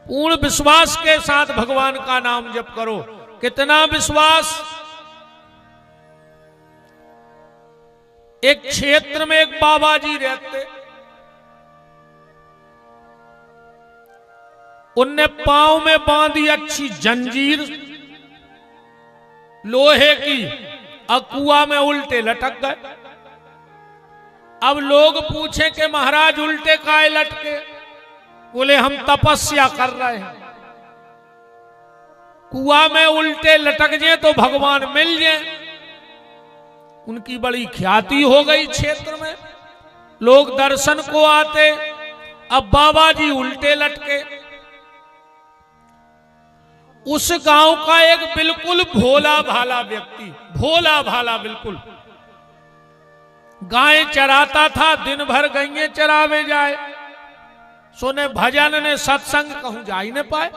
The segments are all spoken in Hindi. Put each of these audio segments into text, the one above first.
पूर्ण विश्वास के साथ भगवान का नाम जप करो। कितना विश्वास? एक क्षेत्र में एक बाबा जी रहते, उनने पांव में बांधी अच्छी जंजीर लोहे की, कुआं में उल्टे लटक गए। अब लोग पूछे कि महाराज उल्टे काहे लटके? बोले हम तपस्या कर रहे हैं, कुआं में उल्टे लटक जाए तो भगवान मिल जाए। उनकी बड़ी ख्याति हो गई क्षेत्र में, लोग दर्शन को आते। अब बाबा जी उल्टे लटके। उस गांव का एक बिल्कुल भोला भाला व्यक्ति, भोला भाला बिल्कुल, गाय चराता था, दिन भर गईए चरावे जाए, सोने भजन ने सत्संग कहूं जा ही न पाए।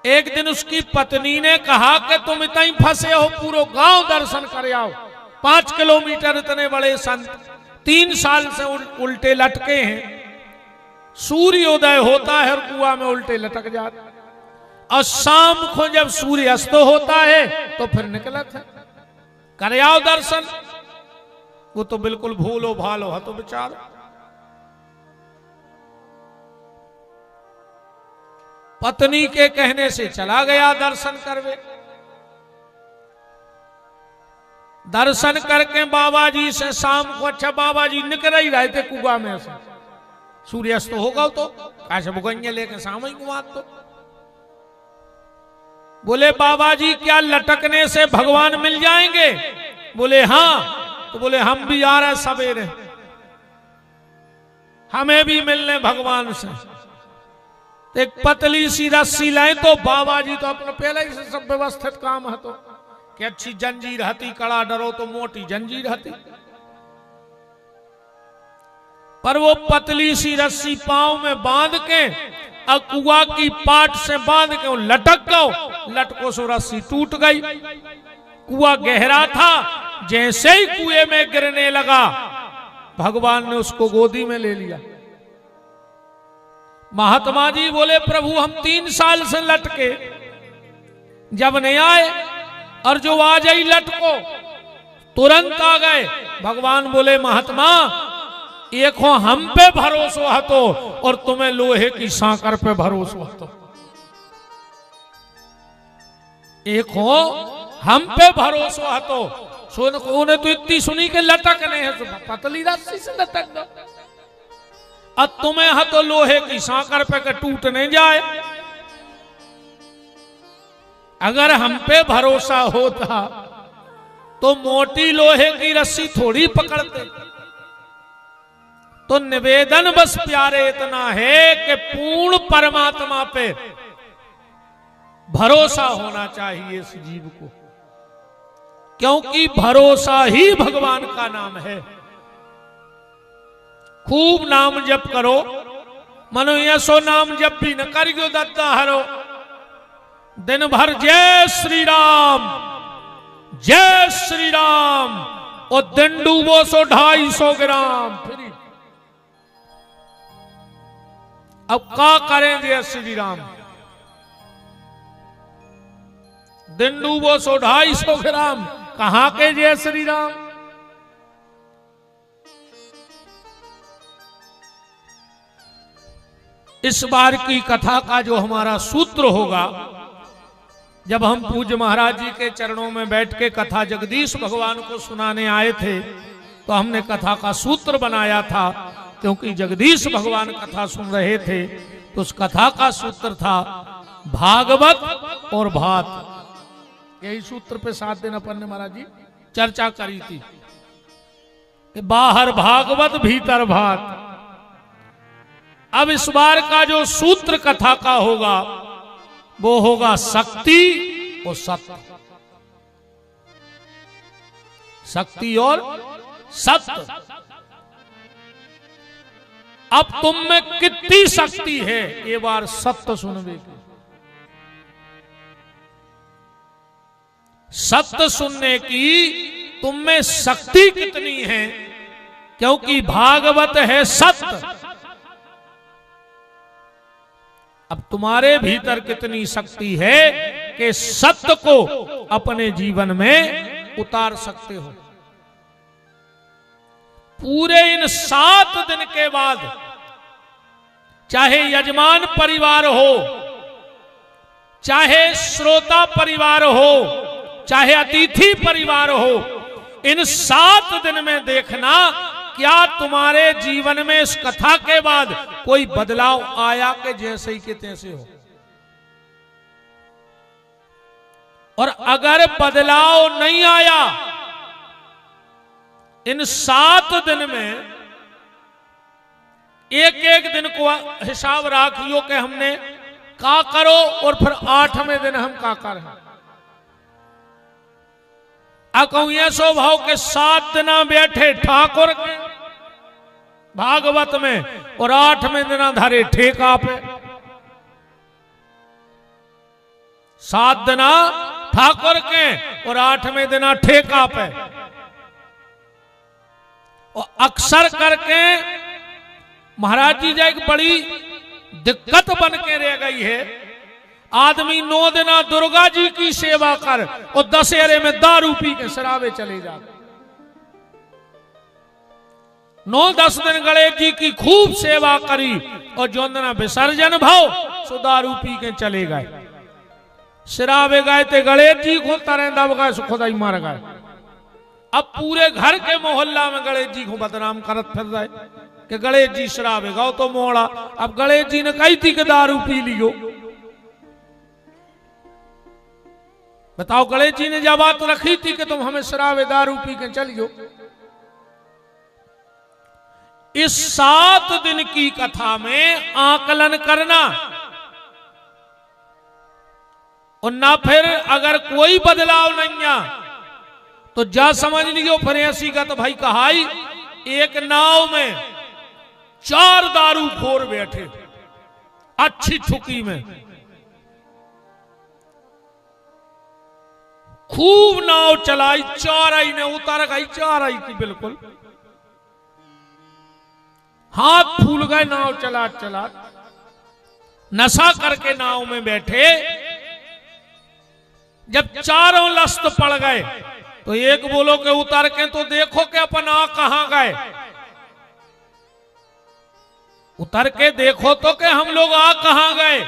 एक दिन उसकी पत्नी ने कहा कि तुम इतना ही फंसे हो, पूरा गांव दर्शन कर आओ। 5 किलोमीटर इतने बड़े संत 3 साल से उल्टे लटके हैं। सूर्योदय होता है और कुआं में उल्टे लटक जाते, और शाम को जब सूर्य अस्त होता है तो फिर निकलत है, कर आओ दर्शन। वो तो बिल्कुल भूलो भालो है तो बेचारा। पत्नी के कहने से चला गया दर्शन करवे। दर्शन करके बाबा जी से शाम को, अच्छा बाबा जी निकल ही रहे थे कुआं में से, सूर्यास्त होगा तो कैसे बुगैया लेके सामने घुमा। तो बोले बाबा जी क्या लटकने से भगवान मिल जाएंगे? बोले हाँ। तो बोले हम भी आ रहे सवेरे, हमें भी मिलने भगवान से। तो एक पतली सी रस्सी लाए तो बाबा जी तो अपने पहले ही से सब व्यवस्थित काम है, तो कि अच्छी जंजीर हती, कड़ा डरो तो मोटी जंजीर हती, पर वो पतली सी रस्सी पांव में बांध के और कुआं की पाट से बांध के वो लटक गो। लटको सो रस्सी टूट गई। कुआं गहरा था, जैसे ही कुएं में गिरने लगा भगवान ने उसको गोदी में ले लिया। महात्मा जी बोले प्रभु हम 3 साल से लटके, जब नहीं आए, और जो आ जाई लटको तुरंत आ गए। भगवान बोले महात्मा एक हो हम पे भरोसा है तो, और तुम्हें लोहे की सांकर पे भरोसा है तो। एक हो हम पे भरोसा है तो, उन्हें तो इतनी सुनी के लटक नहीं है, तो पतली रस्सी से लटक दो। अब तुम्हें है तो लोहे की सांकर पे के टूट नहीं जाए। अगर हम पे भरोसा होता तो मोटी लोहे की रस्सी थोड़ी पकड़ते। तो निवेदन बस प्यारे इतना है कि पूर्ण परमात्मा पे भरोसा होना चाहिए इस जीव को, क्योंकि भरोसा ही भगवान का नाम है। खूब नाम जप करो, मनो यशो नाम जप भी न करियो दत्ता हरो। दिन भर जय श्री राम जय श्री राम, और दिन डूबो सो 250 ग्राम फ्री। अब क्या करें जय श्री राम? दिन डूबो सो 250 ग्राम, कहां के जय श्री राम? इस बार की कथा का जो हमारा सूत्र होगा, जब हम पूज्य महाराज जी के चरणों में बैठ के कथा जगदीश भगवान को सुनाने आए थे, तो हमने कथा का सूत्र बनाया था, क्योंकि जगदीश भगवान कथा सुन रहे थे। तो उस कथा का सूत्र था भागवत और भात। यही सूत्र पे 7 दिन अपन ने महाराज जी चर्चा करी थी कि बाहर भागवत भीतर भात। अब इस बार का जो सूत्र कथा का होगा वो होगा शक्ति और सत्य। शक्ति और सत्य। अब तुम में कितनी शक्ति है ये बार सत्य सुनने की। सत्य सुनने की तुम में शक्ति कितनी है, क्योंकि भागवत है सत्य। अब तुम्हारे भीतर कितनी शक्ति है कि सत्य को अपने जीवन में उतार सकते हो। पूरे इन 7 दिन के बाद चाहे यजमान परिवार हो, चाहे श्रोता परिवार हो, चाहे अतिथि परिवार हो, इन 7 दिन में देखना क्या तुम्हारे जीवन में इस कथा के बाद कोई बदलाव आया कि जैसे ही के तैसे हो। और अगर बदलाव नहीं आया, इन 7 दिन में एक एक दिन को हिसाब राखियो कि हमने का करो और फिर 8वें दिन हम का करें। अकौया स्वभाव के 7 दिन बैठे ठाकुर के भागवत में और 8वें दिन धरे ठेका पे। 7 दिन ठाकुर के और 8वें दिन ठेका पे। और अक्सर करके महाराज जी एक बड़ी दिक्कत बन के रह गई है। आदमी 9 दिन दुर्गा जी की सेवा कर और दशहरे में दारू पी के शराबे चले जाते। 9-10 दिन गणेश जी की खूब सेवा करी और जो दिन विसर्जन भाव सो दारू पी के चले गए। शराबे गए थे गणेश जी को तरह दब गए सो खुदा ही मार गए। अब पूरे घर के मोहल्ला में गणेश जी को बदनाम करत फिर रहे कि गणेश जी शराबे गाओ तो मोड़ा। अब गणेश जी ने कही थी कि दारू पी लियो। बताओ, गणेश जी ने जब बात रखी थी कि तुम हमें शराबे दारू पी के चलियो। इस 7 दिन की कथा में आकलन करना और ना फिर अगर कोई बदलाव नहीं आ तो जा समझ लियो फिर ऐसी का तो भाई कहाई। एक नाव में 4 दारू खोर बैठे अच्छी छुकी में, खूब नाव चलाई। 4 आई ने उतार गई, 4 आई थी बिल्कुल। हाथ फूल गए नाव चला चला। नशा करके नाव में बैठे। जब चारों लस्त पड़ गए तो एक बोलो के उतर के तो देखो कि अपन आ कहां गए। उतर के देखो तो कि हम लोग आ कहां गए।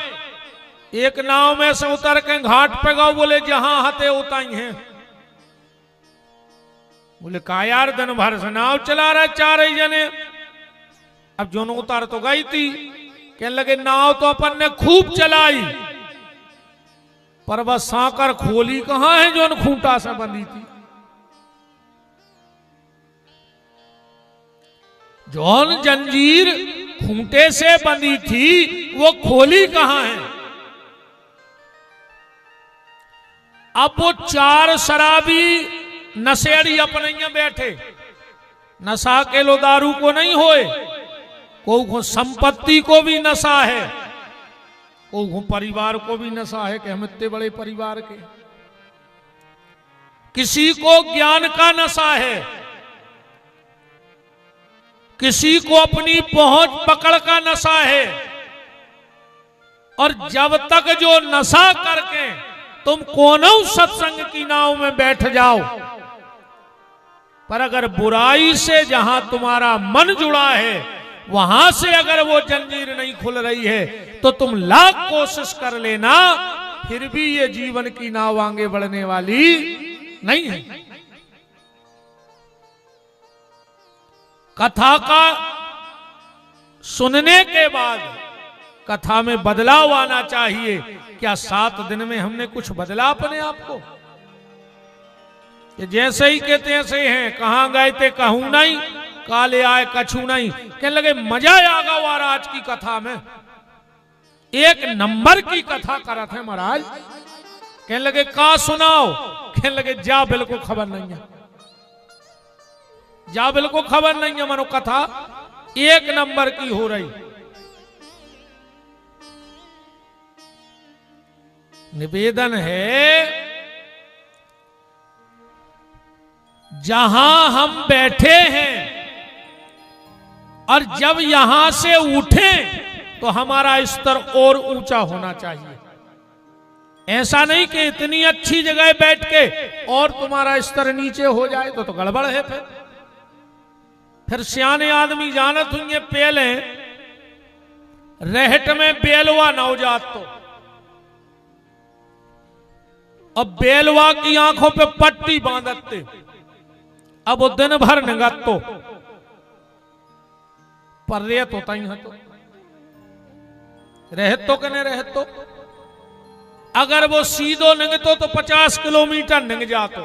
एक नाव में से उतर के घाट पे गए। बोले जहां हते उताई हैं। बोले का यार दिन भर से नाव चला रहे 4 जने। अब जो उतार तो गई थी। कहने लगे नाव तो अपन ने खूब चलाई पर बस साकर खोली कहां है जो खूंटा से बंधी थी। जौन जंजीर खूंटे से बंधी थी वो खोली कहां है। अब वो 4 शराबी नशेड़ी अपने बैठे। नशा के लो दारू को नहीं होए, को संपत्ति को भी नशा है, को परिवार को भी नशा है कि हम इतने बड़े परिवार के। किसी को ज्ञान का नशा है, किसी को अपनी पहुंच पकड़ का नशा है। और जब तक जो नशा करके तुम कोनो सत्संग की नाव में बैठ जाओ, पर अगर बुराई से जहां तुम्हारा मन जुड़ा है वहां से अगर वो जंजीर नहीं खुल रही है तो तुम लाख कोशिश कर लेना, फिर भी ये जीवन की नाव आगे बढ़ने वाली नहीं है। कथा का सुनने के बाद कथा में बदलाव आना चाहिए। क्या 7 दिन में हमने कुछ बदला अपने आप को? कि जैसे ही के तैसे हैं, कहां गए थे कहूं नहीं, काले आए कछू नहीं। कहने लगे मजा आ गया आज की कथा में, 1 नंबर की कथा करत है महाराज। कहने लगे का सुनाओ? कहने लगे जा बिल्कुल खबर नहीं है, जा बिल्कुल खबर नहीं है। मनो कथा 1 नंबर की हो रही। निवेदन है जहां हम बैठे हैं और जब यहां से उठे तो हमारा स्तर और ऊंचा होना चाहिए। ऐसा नहीं कि इतनी अच्छी जगह बैठ के और तुम्हारा स्तर नीचे हो जाए तो गड़बड़ है। फिर सियाने आदमी जानत हुई पहले रहट में बेलवा नवजात तो अब बेलवा की आंखों पे पट्टी बांधते, अब वो दिन भर निगत तो पर रेत होता ही तो रहत तो कने रहत तो अगर वो सीधो निगतो तो 50 किलोमीटर निग जातो,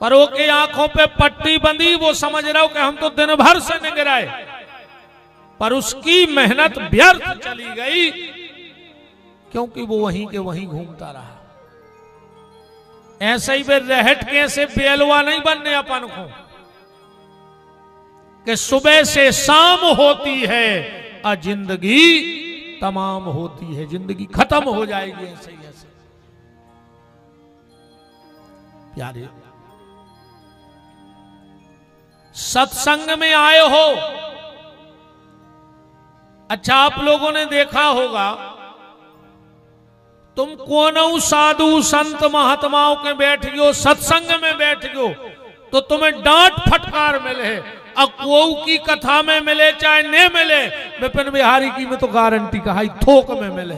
पर वो के आंखों पे पट्टी बंधी, वो समझ रहा हो कि हम तो दिन भर से निग रहे, पर उसकी मेहनत व्यर्थ चली गई क्योंकि वो वहीं के वहीं घूमता रहा। ऐसे ही वे रहट कैसे बेलवा नहीं बनने अपन को कि सुबह से शाम होती है और जिंदगी तमाम होती है, जिंदगी खत्म हो जाएगी। ऐसे ही ऐसे प्यारे सत्संग में आए हो, अच्छा आप लोगों ने देखा होगा तुम कौन साधु संत महात्माओं के बैठ गयो, सत्संग में बैठ गयो तो तुम्हें डांट फटकार मिले, अब कोऊ की कथा में मिले चाहे न मिले, विपिन बिहारी की में तो गारंटी कहा थोक में मिले,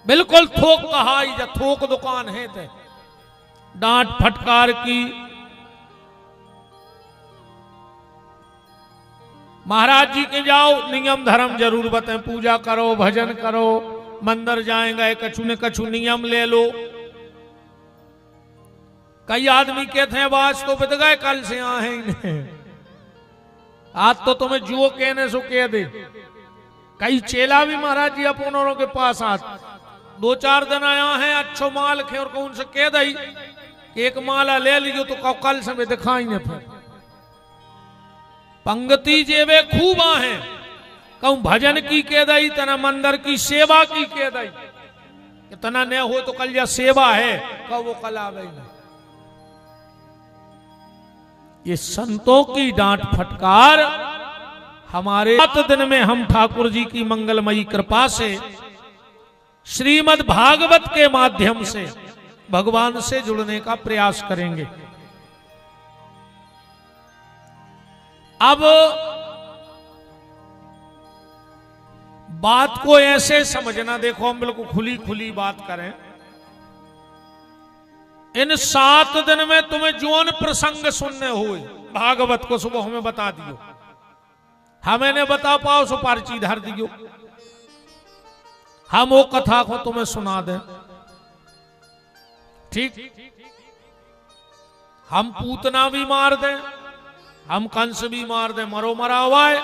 बिल्कुल थोक कहा या थोक दुकान है ते डांट फटकार की। महाराज जी के जाओ नियम धर्म जरूर बताएं, पूजा करो भजन करो, मंदिर जाएंगे कछु न कछु नियम ले लो। कई आदमी कहते हैं आज तो बित गए कल से आए आज तो तुम्हें जुओ कहने सो कह दे। कई चेला भी महाराज जी अपनों के पास आज 2-4 दिन आया है, अच्छो माल खे और कौन से कह दई कि एक माला ले लीजिए तो कल से मैं दिखाई नहीं। फिर पंगति जेवे खूब आहे, कहूं भजन की कह दई तना मंदिर की सेवा की कह दई, इतना न हो तो कल या सेवा है कब वो कल आवे नहीं। ये संतों की डांट फटकार हमारे 7 दिन में हम ठाकुर जी की मंगलमयी कृपा से श्रीमद् भागवत के माध्यम से भगवान से जुड़ने का प्रयास करेंगे। अब बात को ऐसे समझना, देखो हम बिल्कुल खुली खुली बात करें, इन 7 दिन में तुम्हें जोन प्रसंग सुनने हुए भागवत को सुबह हमें बता दियो, हमें ने बता पाओ सो पर्ची धर दियो, हम वो कथा को तुम्हें सुना दें। ठीक, हम पूतना भी मार दें, हम कंस भी मार दें, मरो मरा हुआ है,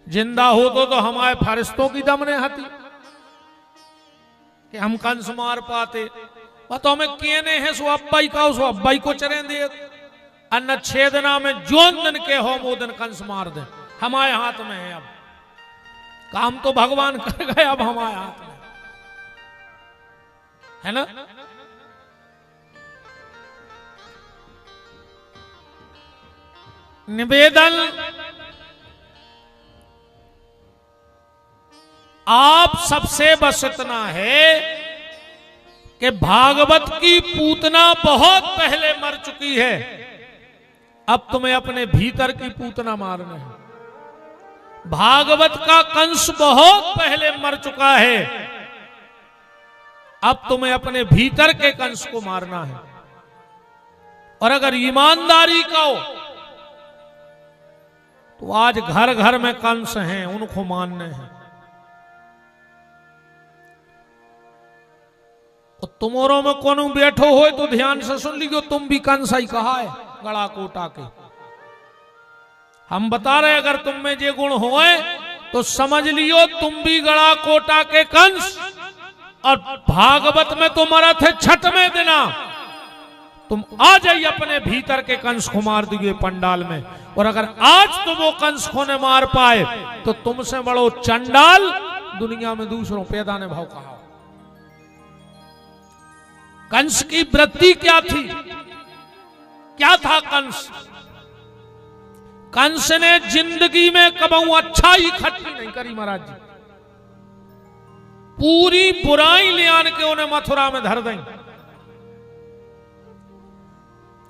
जिंदा हो तो हमारे फरिश्तों की दम ने हती कि हम कंस मार पाते, तो हमें कहने हैं सो अब्बाई का सो अब्बाई को चरे दे, अन्न 6 दिना में जोन दिन के हो वो दिन कंस मार दे, हमारे हाथ में है। अब काम तो भगवान कर गए, अब हमारे हाथ में है ना। निवेदन आप सबसे बस इतना है कि भागवत की पूतना बहुत पहले मर चुकी है, अब तुम्हें अपने भीतर की पूतना मारना है। भागवत का कंस बहुत पहले मर चुका है, अब तुम्हें अपने भीतर के कंस को मारना है। और अगर ईमानदारी का हो तो आज घर घर में कंस हैं, उनको मानने हैं। और तुम्हारों में कोनो बैठो हो तो ध्यान से सुन लीजिए, तुम भी कंस ही कहा है गड़ा कोटा के। हम बता रहे अगर तुम में ये गुण होए तो समझ लियो तुम भी गड़ा कोटा के कंस, और भागवत में तो मरा थे 6वें दिना, तुम आ जाइए अपने भीतर के कंस को मार दिए पंडाल में। और अगर आज तुम वो कंस को न मार पाए तो तुमसे बड़ो चंडाल दुनिया में दूसरों पैदा ने भाव कहा। कंस की वृत्ति क्या थी क्या था कंस? कंस ने जिंदगी में कबहू अच्छाई इकट्ठी नहीं करी महाराज जी। पूरी बुराई ले आन के उन्हें मथुरा में धर दें।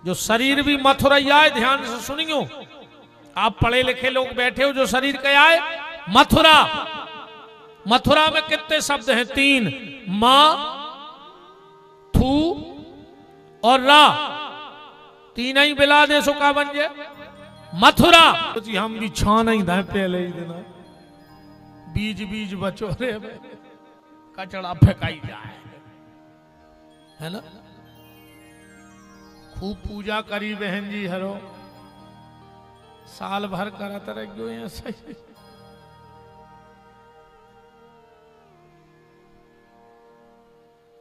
जो शरीर भी मथुरा आए, ध्यान से सुनियो, आप पढ़े लिखे लोग बैठे हो, जो शरीर के आए मथुरा। मथुरा में कितने शब्द हैं? 3, मां, थू और रा, तीन ही बिला दे सुखा बन जाए मथुरा। तो जी हम भी छान ही था पहले ही दिन, बीज बीज बचोरे में कचड़ा फेंकाई जाए, है ना। खूब पूजा करी बहन जी हरो, साल भर करत रहो ऐसे।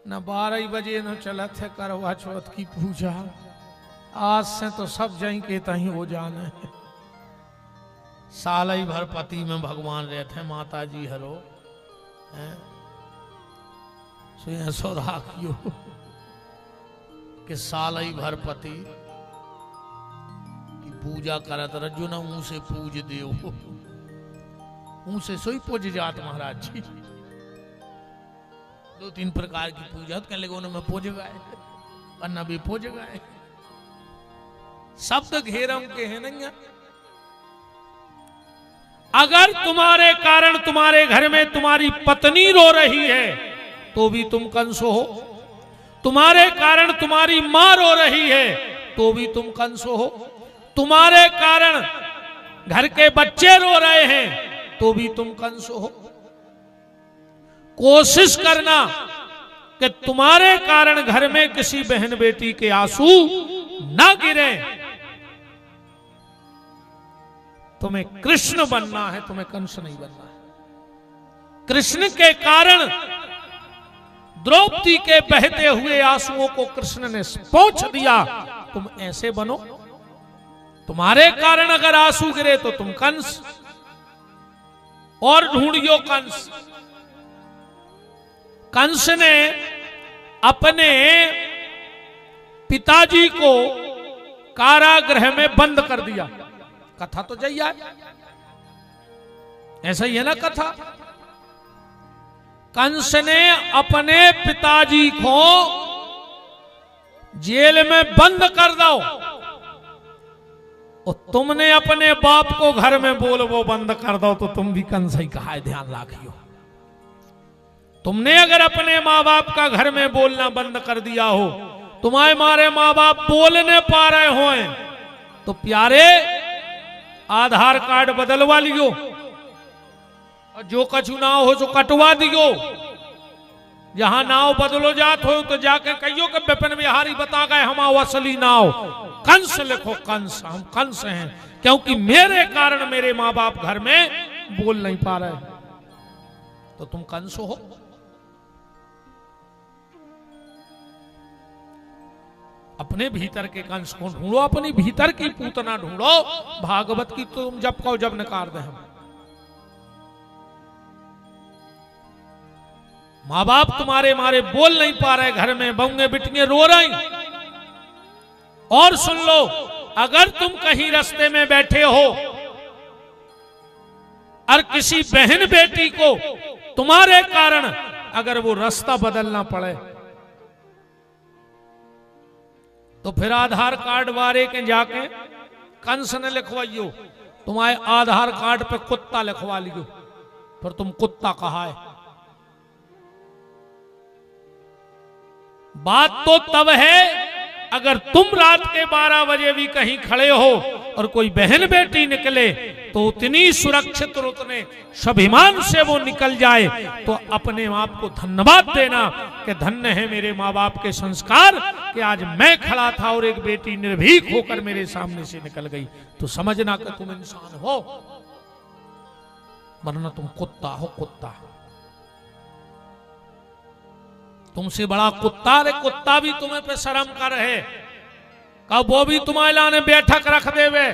न 12 बजे न चलत है करवा चौथ की पूजा। आज से तो सब जहीं के तहीं हो जाने। साल ही भर पति में भगवान रहते हैं, माता जी हरो हैं सो राखियो कि साल ही भर पति की पूजा करत रजो ना, मुंह से पूज दे, मुंह से सोई पूज जात महाराज जी। 2-3 प्रकार की पूजा कहने लगे, उन्होंने पूज गए, अन्ना भी पूज गए, शब्द घेरम के हैं नहीं। अगर तुम्हारे कारण तुम्हारे घर में तुम्हारी पत्नी रो रही है तो भी तुम कंस हो, तुम्हारे कारण तुम्हारी मां रो रही है तो भी तुम कंस हो, तुम्हारे कारण घर के बच्चे रो रहे हैं तो भी तुम कंस हो। कोशिश करना कि तुम्हारे कारण घर में किसी बहन बेटी के आंसू ना गिरे। तुम्हें कृष्ण बनना है, तुम्हें कंस नहीं बनना है। कृष्ण के कारण द्रौपदी के बहते हुए आंसुओं को कृष्ण ने पोंछ दिया, तुम ऐसे बनो। तुम्हारे कारण अगर आंसू गिरे तो तुम कंस, और ढूंढियो कंस। कंस ने अपने पिताजी को कारागृह में बंद कर दिया। कथा तो जई है, ऐसा ही है ना कथा। कंस ने अपने पिताजी को जेल में बंद कर दो, और तुमने अपने बाप को घर में बोल वो बंद कर दो, तो तुम भी कंस ही कहा है, ध्यान रखियो। तुमने अगर अपने माँ बाप का घर में बोलना बंद कर दिया हो, तुम्हारे मारे माँ बाप बोलने पा रहे हो, तो प्यारे आधार कार्ड बदलवा लियो, और जो कछु नाव हो तो कटवा दियो। जहां नाव बदलो जात हो तो जाके कहियो कि विपिन बिहारी बता गए हम असली नाव कंस लिखो, कंस, हम कंस हैं, क्योंकि मेरे कारण मेरे माँ बाप घर में बोल नहीं पा रहे, तो तुम कंस हो। अपने भीतर के कंस को ढूंढो, अपनी भीतर की पूतना ढूंढो। भागवत की तुम जब कहो जब नकार दे। हम माँ बाप तुम्हारे मारे बोल नहीं पा रहे, घर में बहूंगे बिटियां रो रही। और सुन लो, अगर तुम कहीं रास्ते में बैठे हो और किसी बहन बेटी को तुम्हारे कारण अगर वो रास्ता बदलना पड़े, तो फिर आधार कार्ड वाले के जाके कंस ने लिखवाइयो, तुम्हारे आधार कार्ड पे कुत्ता लिखवा लियो, फिर तुम कुत्ता कहा है। बात तो तब है अगर तुम रात के 12 बजे भी कहीं खड़े हो और कोई बहन बेटी निकले, तो उतनी सुरक्षित और उतने स्वाभिमान से वो निकल जाए, तो अपने आप को धन्यवाद देना कि धन्य है मेरे माँ बाप के संस्कार कि आज मैं खड़ा था और एक बेटी निर्भीक होकर मेरे सामने से निकल गई। तो समझना कि तुम इंसान हो, वरना तुम कुत्ता हो, कुत्ता। तुमसे बड़ा कुत्ता, रे कुत्ता भी तुम्हें पे शर्म कर है, कब वो भी तुम्हारे लाने बैठक रख देवे,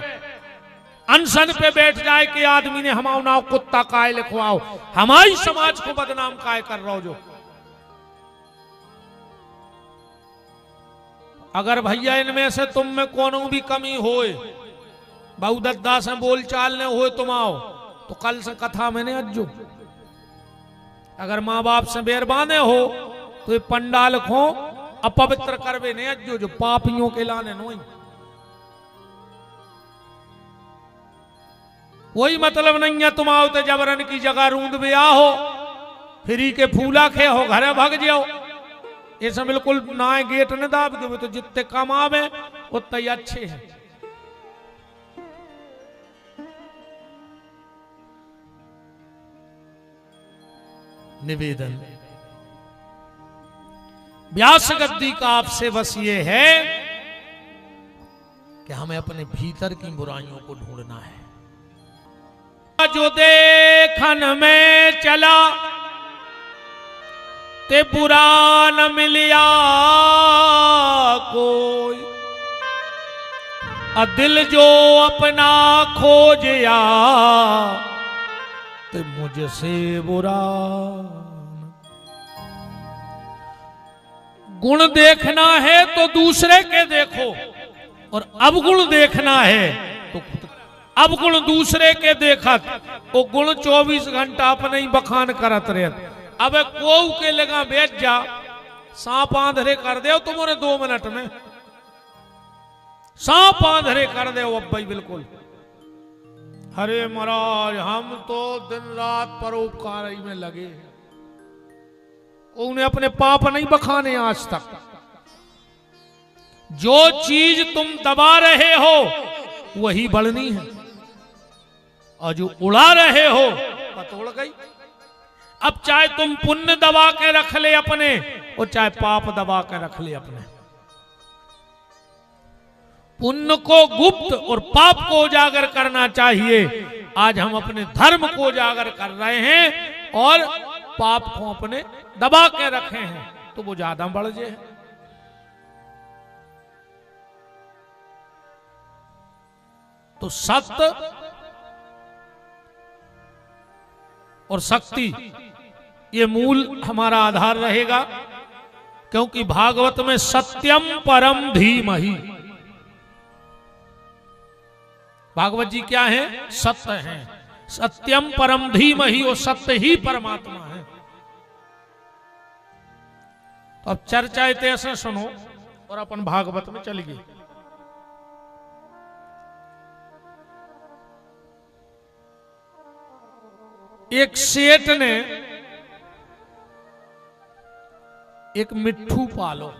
अनशन पे बैठ जाए कि आदमी ने हमारा नाम कुत्ता काय लिखवाओ, हमारी समाज को बदनाम काय कर रहा हो। जो अगर भैया इनमें से तुम में कोनो भी कमी होए, बहुदत्ता से बोल चाल ने होए, तुम आओ तो कल से कथा मैंने अज्जो। अगर माँ बाप से बेर बांधे हो तो ये पंडाल को अपवित्र करवे ने अज्जो, जो पापियों के लाने नोई। कोई मतलब नहीं है तुम आओ तो जबरन की जगह रूंद भी हो, फ्री के फूला खे हो, घरे भाग जाओ। ऐसा बिल्कुल ना गेट न दाब के, तो जितने कम आवे उतने ही अच्छे हैं। निवेदन व्यास गद्दी का आपसे बस ये है कि हमें अपने भीतर की बुराइयों को ढूंढना है। जो देखन में चला ते बुरा न मिलिया कोई, दिल जो अपना खोजया ते मुझसे बुरा। गुण देखना है तो दूसरे के देखो, और अवगुण देखना है तो अवगुण दूसरे के देखत, वो गुण 24 घंटा अपने ही बखान करत रहे। अब को के लगा बैठ जा, सांप आंधरे कर दे तुम्हारे 2 मिनट में, सांप आंधरे कर दे अब भाई बिल्कुल। अरे महाराज हम तो दिन रात परोपकार में लगे, उन्हें अपने पाप नहीं बखाने आज तक। जो चीज तुम दबा रहे हो वही बढ़नी है, और जो उड़ा रहे हो पतोड़ गई। अब चाहे तुम पुण्य दबा के रख ले अपने, और चाहे पाप दबा के रख ले अपने। पुण्य को गुप्त और पाप को उजागर करना चाहिए। आज हम अपने धर्म को उजागर कर रहे हैं और पाप को अपने दबा के रखे हैं, तो वो ज्यादा बढ़ जाए। तो सत्य और शक्ति ये मूल हमारा आधार रहेगा, क्योंकि भागवत में सत्यम परम धीमहि, भागवत जी क्या है? सत्य है। सत्यम परम धीमहि, वो सत्य ही परमात्मा है। तो अब चर्चा ऐसे सुनो और अपन भागवत में चलिए। एक सेठ ने एक मिट्ठू पालो,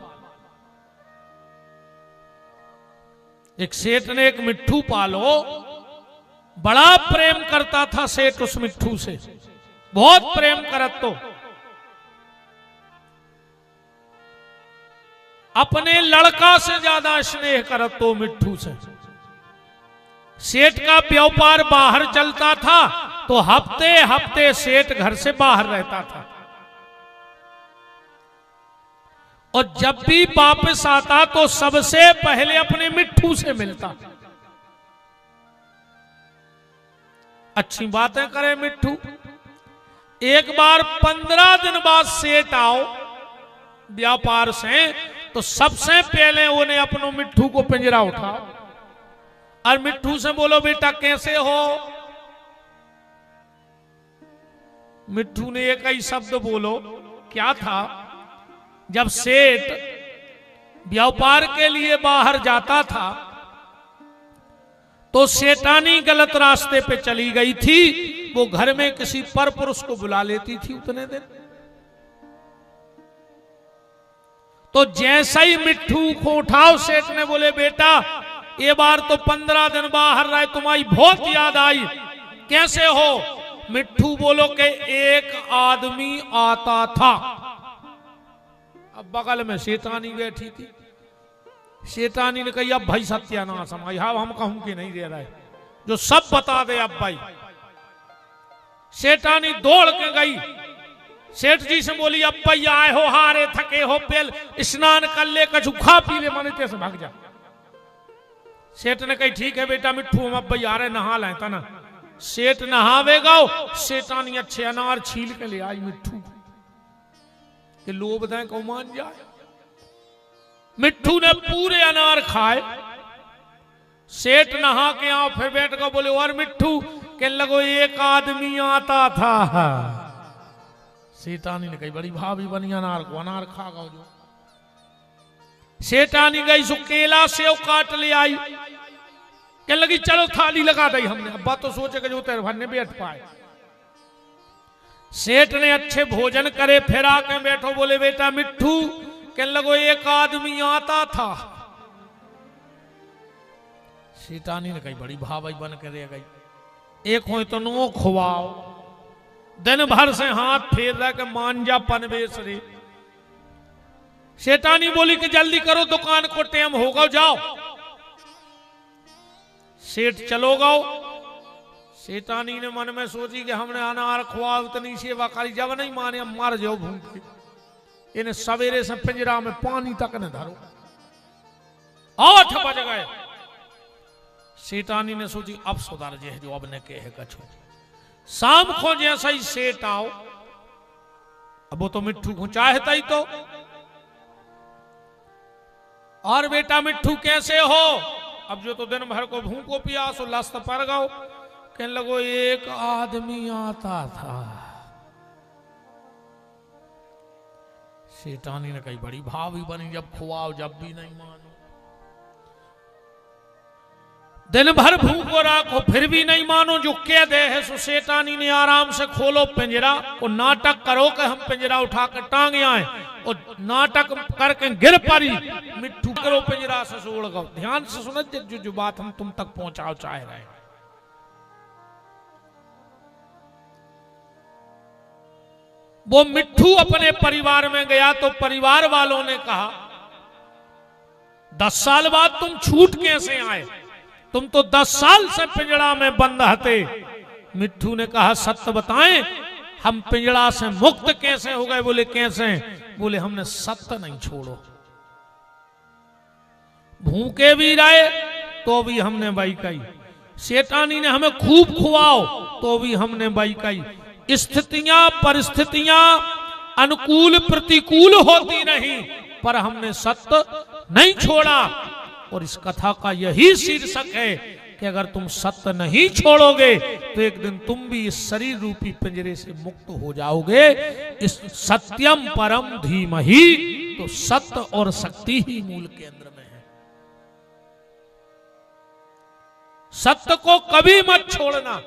एक सेठ ने एक मिट्ठू पालो। बड़ा प्रेम करता था सेठ उस मिट्ठू से, बहुत प्रेम करत, तो अपने लड़का से ज्यादा स्नेह करत तो मिट्ठू से। सेठ का व्यापार बाहर चलता था, तो हफ्ते हफ्ते सेठ घर से बाहर रहता था, और जब भी वापस आता तो सबसे पहले अपने मिट्ठू से मिलता। अच्छी बातें करे मिट्ठू। एक बार 15 दिन बाद सेठ आओ व्यापार से, तो सबसे पहले उन्हें अपनों मिट्ठू को पिंजरा उठाओ और मिट्ठू से बोलो, बेटा कैसे हो? मिट्ठू ने एक ही शब्द बोलो, क्या था? जब सेठ व्यापार के लिए बाहर जाता था तो सेठानी गलत रास्ते पे चली गई थी, वो घर में किसी पर पुरुष को बुला लेती थी उतने दिन। तो जैसा ही मिट्ठू को उठाओ, सेठ ने बोले, बेटा ये बार तो 15 दिन बाहर रहे, तुम्हारी बहुत याद आई, कैसे हो? मिट्ठू बोलो कि एक आदमी आता था। अब बगल में शैतानी बैठी थी। शैतानी ने कही, अब भाई सत्यानाश हम हम कहूं कि नहीं दे रहा है, जो सब बता दे अब भाई। शैतानी दौड़ के गई, सेठ जी से बोली, अब भाई आए हो, हारे थके हो, पेल स्नान कर ले, कछु खा पी ले, मन से भाग जा। सेठ ने कही, ठीक है बेटा मिट्ठू, हम अब भाई आ रहे, नहा लाए था ना। सेठ नहावेगा, शैतानी अच्छे अनार छील के ले आई मिट्ठू कि लोभ दें को मान जाए। मिट्ठू ने पूरे अनार खाए। सेठ नहा के आओ फिर बैठ कर बोले और मिट्ठू कहने लगो एक आदमी आता था। सेठानी ने कही बड़ी भाभी बनी अनार को, अनार खा गो जो। सेठानी गई सो केला सेव काट ले आई, कहने लगी चलो थाली लगा दी हमने। अब बात तो सोचे कि जो तेरे भरने बैठ पाए। सेठ ने अच्छे भोजन करे फिर आके बैठो बोले बेटा मिट्ठू, कहने लगो एक आदमी आता था। सेठानी ने कही बड़ी भाभी बन के रह गई, एक हो तो नो खुआओ। दिन भर से हाथ फेर रहा के मांझा पनवेश रे। सेठानी बोली कि जल्दी करो दुकान को टाइम होगा जाओ। सेठ चलो गाओ। सेठानी ने मन में सोची कि हमने अनार खुआ इतनी सेवा करी, जब नहीं माने मर जाओ भूखे। इन्हें सवेरे से पिंजरा में पानी तक न धरो। 8 बज गए। सेठानी ने सोची अब सुधार जे जो अब ने कहे कछो। शाम को जैसा ही सेठ आओ, अब वो तो मिट्ठू को चाहता ही तो। और बेटा मिट्ठू कैसे हो? अब जो तो दिन भर को भूखो प्यासो लस्त पर गओ। कहने लगो एक आदमी आता था। सेठानी ने कही बड़ी भाभी बनी, जब खुआओ जब भी नहीं मानो। दिन भर भूखो रखो फिर भी नहीं मानो, जो कह दे है सो। सेठानी ने आराम से खोलो पिंजरा और नाटक करो कि हम पिंजरा उठा कर टांगे आए, और नाटक करके गिर पड़ी। मिट्ठू करो पिंजरा से सोड़ गो। ध्यान से सुनो जो बात हम तुम तक पहुंचाओ चाह रहे हैं। वो मिट्ठू अपने परिवार में गया तो परिवार वालों ने कहा 10 साल बाद तुम छूट कैसे आए? तुम तो 10 साल से पिंजड़ा में बंद हते। मिट्ठू ने कहा सत्य बताएं, हम पिंजड़ा से मुक्त कैसे हो गए? बोले कैसे? बोले हमने सत्य नहीं छोड़ो। भूखे भी रहे तो भी हमने बाइकाई। सेठानी ने हमें खूब खुआओ तो भी हमने बाइकाई। स्थितियां परिस्थितियां अनुकूल प्रतिकूल होती नहीं, पर हमने सत्य नहीं छोड़ा। और इस कथा का यही शीर्षक है कि अगर तुम सत्य नहीं छोड़ोगे तो एक दिन तुम भी इस शरीर रूपी पिंजरे से मुक्त हो जाओगे। इस सत्यम परम धीमहि, तो सत्य और शक्ति ही मूल केंद्र में है। सत्य को कभी मत छोड़ना।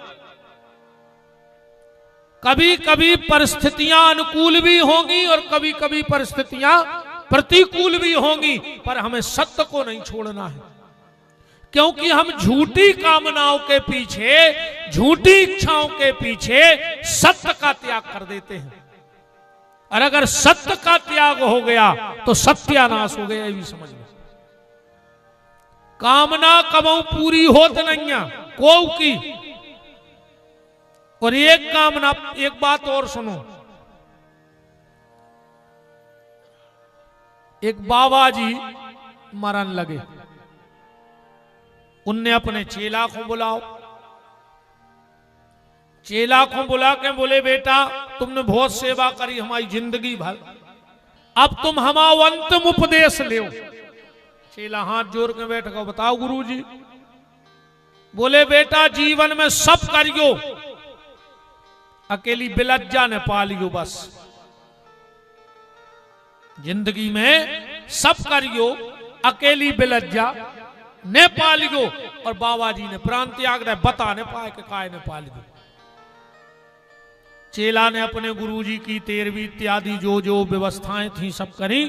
कभी कभी परिस्थितियां अनुकूल भी होंगी और कभी कभी परिस्थितियां प्रतिकूल भी होंगी, पर हमें सत्य को नहीं छोड़ना है। क्योंकि हम झूठी कामनाओं के पीछे, झूठी इच्छाओं के पीछे सत्य का त्याग कर देते हैं। और अगर सत्य का त्याग हो गया तो सत्यानाश हो गया, ये भी समझ लो। कामना कबहू पूरी होत नहीं है को की। और एक कामना, एक बात और सुनो। एक बाबा जी मरण लगे, उनने अपने चेला को बुलाओ। चेला को बुला के बोले बेटा तुमने बहुत सेवा करी हमारी जिंदगी भर, अब तुम हमारा अंतिम उपदेश ले। चेला हाथ जोड़ के बैठ गया, बताओ गुरुजी। बोले बेटा जीवन में सब करियो, अकेली बिलज्जा ने पालियो। बस जिंदगी में सब करियो, अकेली बिलज्जा ने पालियो। और बाबा जी ने प्राण त्याग रहे, बता ने पाए कि काय ने पालियो। चेला ने अपने गुरुजी की 13वीं इत्यादि जो जो व्यवस्थाएं थी सब करी।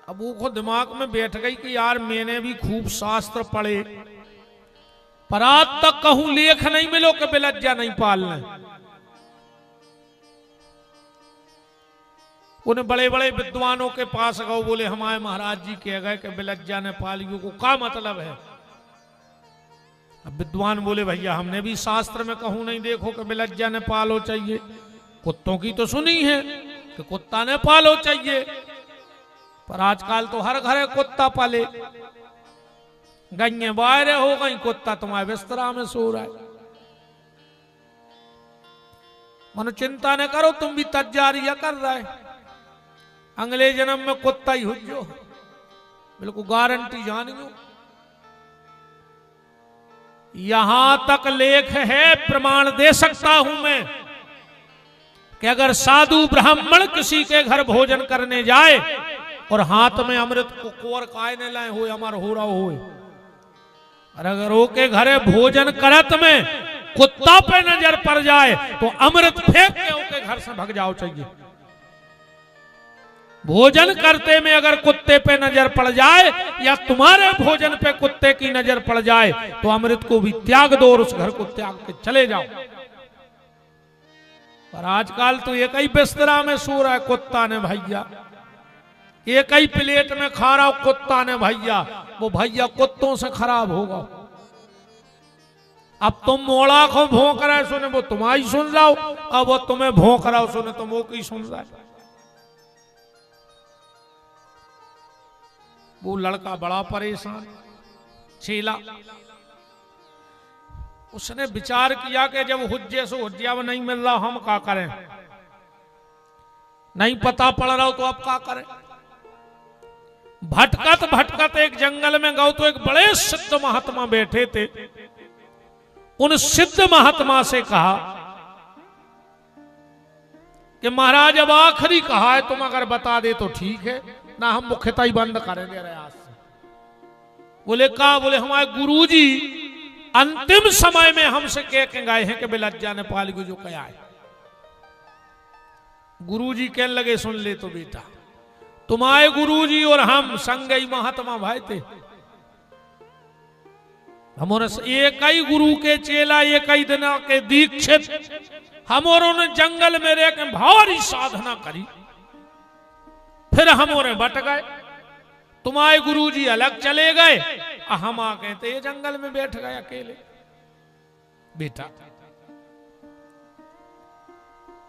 अब वो दिमाग में बैठ गई कि यार मैंने भी खूब शास्त्र पढ़े, पर आज तक कहूं लेख नहीं मिलो कि बिलज्जा नहीं पालना। उन्हें बड़े बड़े विद्वानों के पास गए, बोले हमारे महाराज जी कह गए कि बिलज्जा ने पालियो को क्या मतलब है? अब विद्वान बोले भैया हमने भी शास्त्र में कहूं नहीं देखो कि बिलज्जा ने पालो चाहिए। कुत्तों की तो सुनी है कि कुत्ता ने पालो चाहिए, पर आजकल तो हर घर कुत्ता पाले। गईए बाहर हो गई, कुत्ता तुम्हारे बिस्तरा में सो रहा है। मनो चिंता न करो, तुम भी तैयारियां कर रहा है। अगले जन्म में कुत्ता ही हुजो, बिल्कुल गारंटी जानियो। यहां तक लेख है, प्रमाण दे सकता हूं मैं कि अगर साधु ब्राह्मण किसी के घर भोजन करने जाए और हाथ में अमृत को कोर काय ने लाए हो अमर हो रहा हो, और अगर ओके घरे भोजन करत में कुत्ता पे नजर पड़ जाए तो अमृत फेंक के ओके घर से भाग जाओ चाहिए। भोजन करते में अगर कुत्ते पे नजर पड़ जाए या तुम्हारे भोजन पे कुत्ते की नजर पड़ जाए तो अमृत को भी त्याग दो और उस घर को त्याग के चले जाओ। पर आजकल तो एक ही बिस्तरा में सो रहा है कुत्ता ने भैया, एक ही प्लेट में खा रहा हो कुत्ता ने भैया, वो भैया कुत्तों से खराब होगा। अब तुम मोड़ा को भौंक रहे सुने वो तुम्हारी सुन रहा हो, अब वो तुम्हें भौंक रहा हो सुने तुम वो की सुन रहा है। वो लड़का बड़ा परेशान, चेला, उसने विचार किया कि जब हुज्जे से हुज्जिया में नहीं मिल रहा हम क्या करें, नहीं पता पड़ रहा हो तो अब क्या करें। भटकत भटकत एक जंगल में गए तो एक बड़े सिद्ध महात्मा बैठे थे। उन सिद्ध महात्मा से कहा कि महाराज अब आखिरी कहा है, तुम अगर बता दे तो ठीक है, ना हम मुख्यता ही बंद करेंगे आज से। बोले कहा, बोले हमारे गुरुजी अंतिम समय में हमसे कह के गए हैं कि बिलज्जा ने पाल को जो कहा है। गुरुजी कहने लगे सुन ले तो बेटा, तुम्हारे गुरुजी और हम संगई महात्मा भाई थे, हमारे एक ही गुरु के चेला, एक ही दिन के दीक्षित, हमारों ने जंगल में रह के भारी साधना करी, फिर हमारे बट गए, तुम्हारे गुरुजी अलग चले गए, हम आ कहते ये जंगल में बैठ गए अकेले। बेटा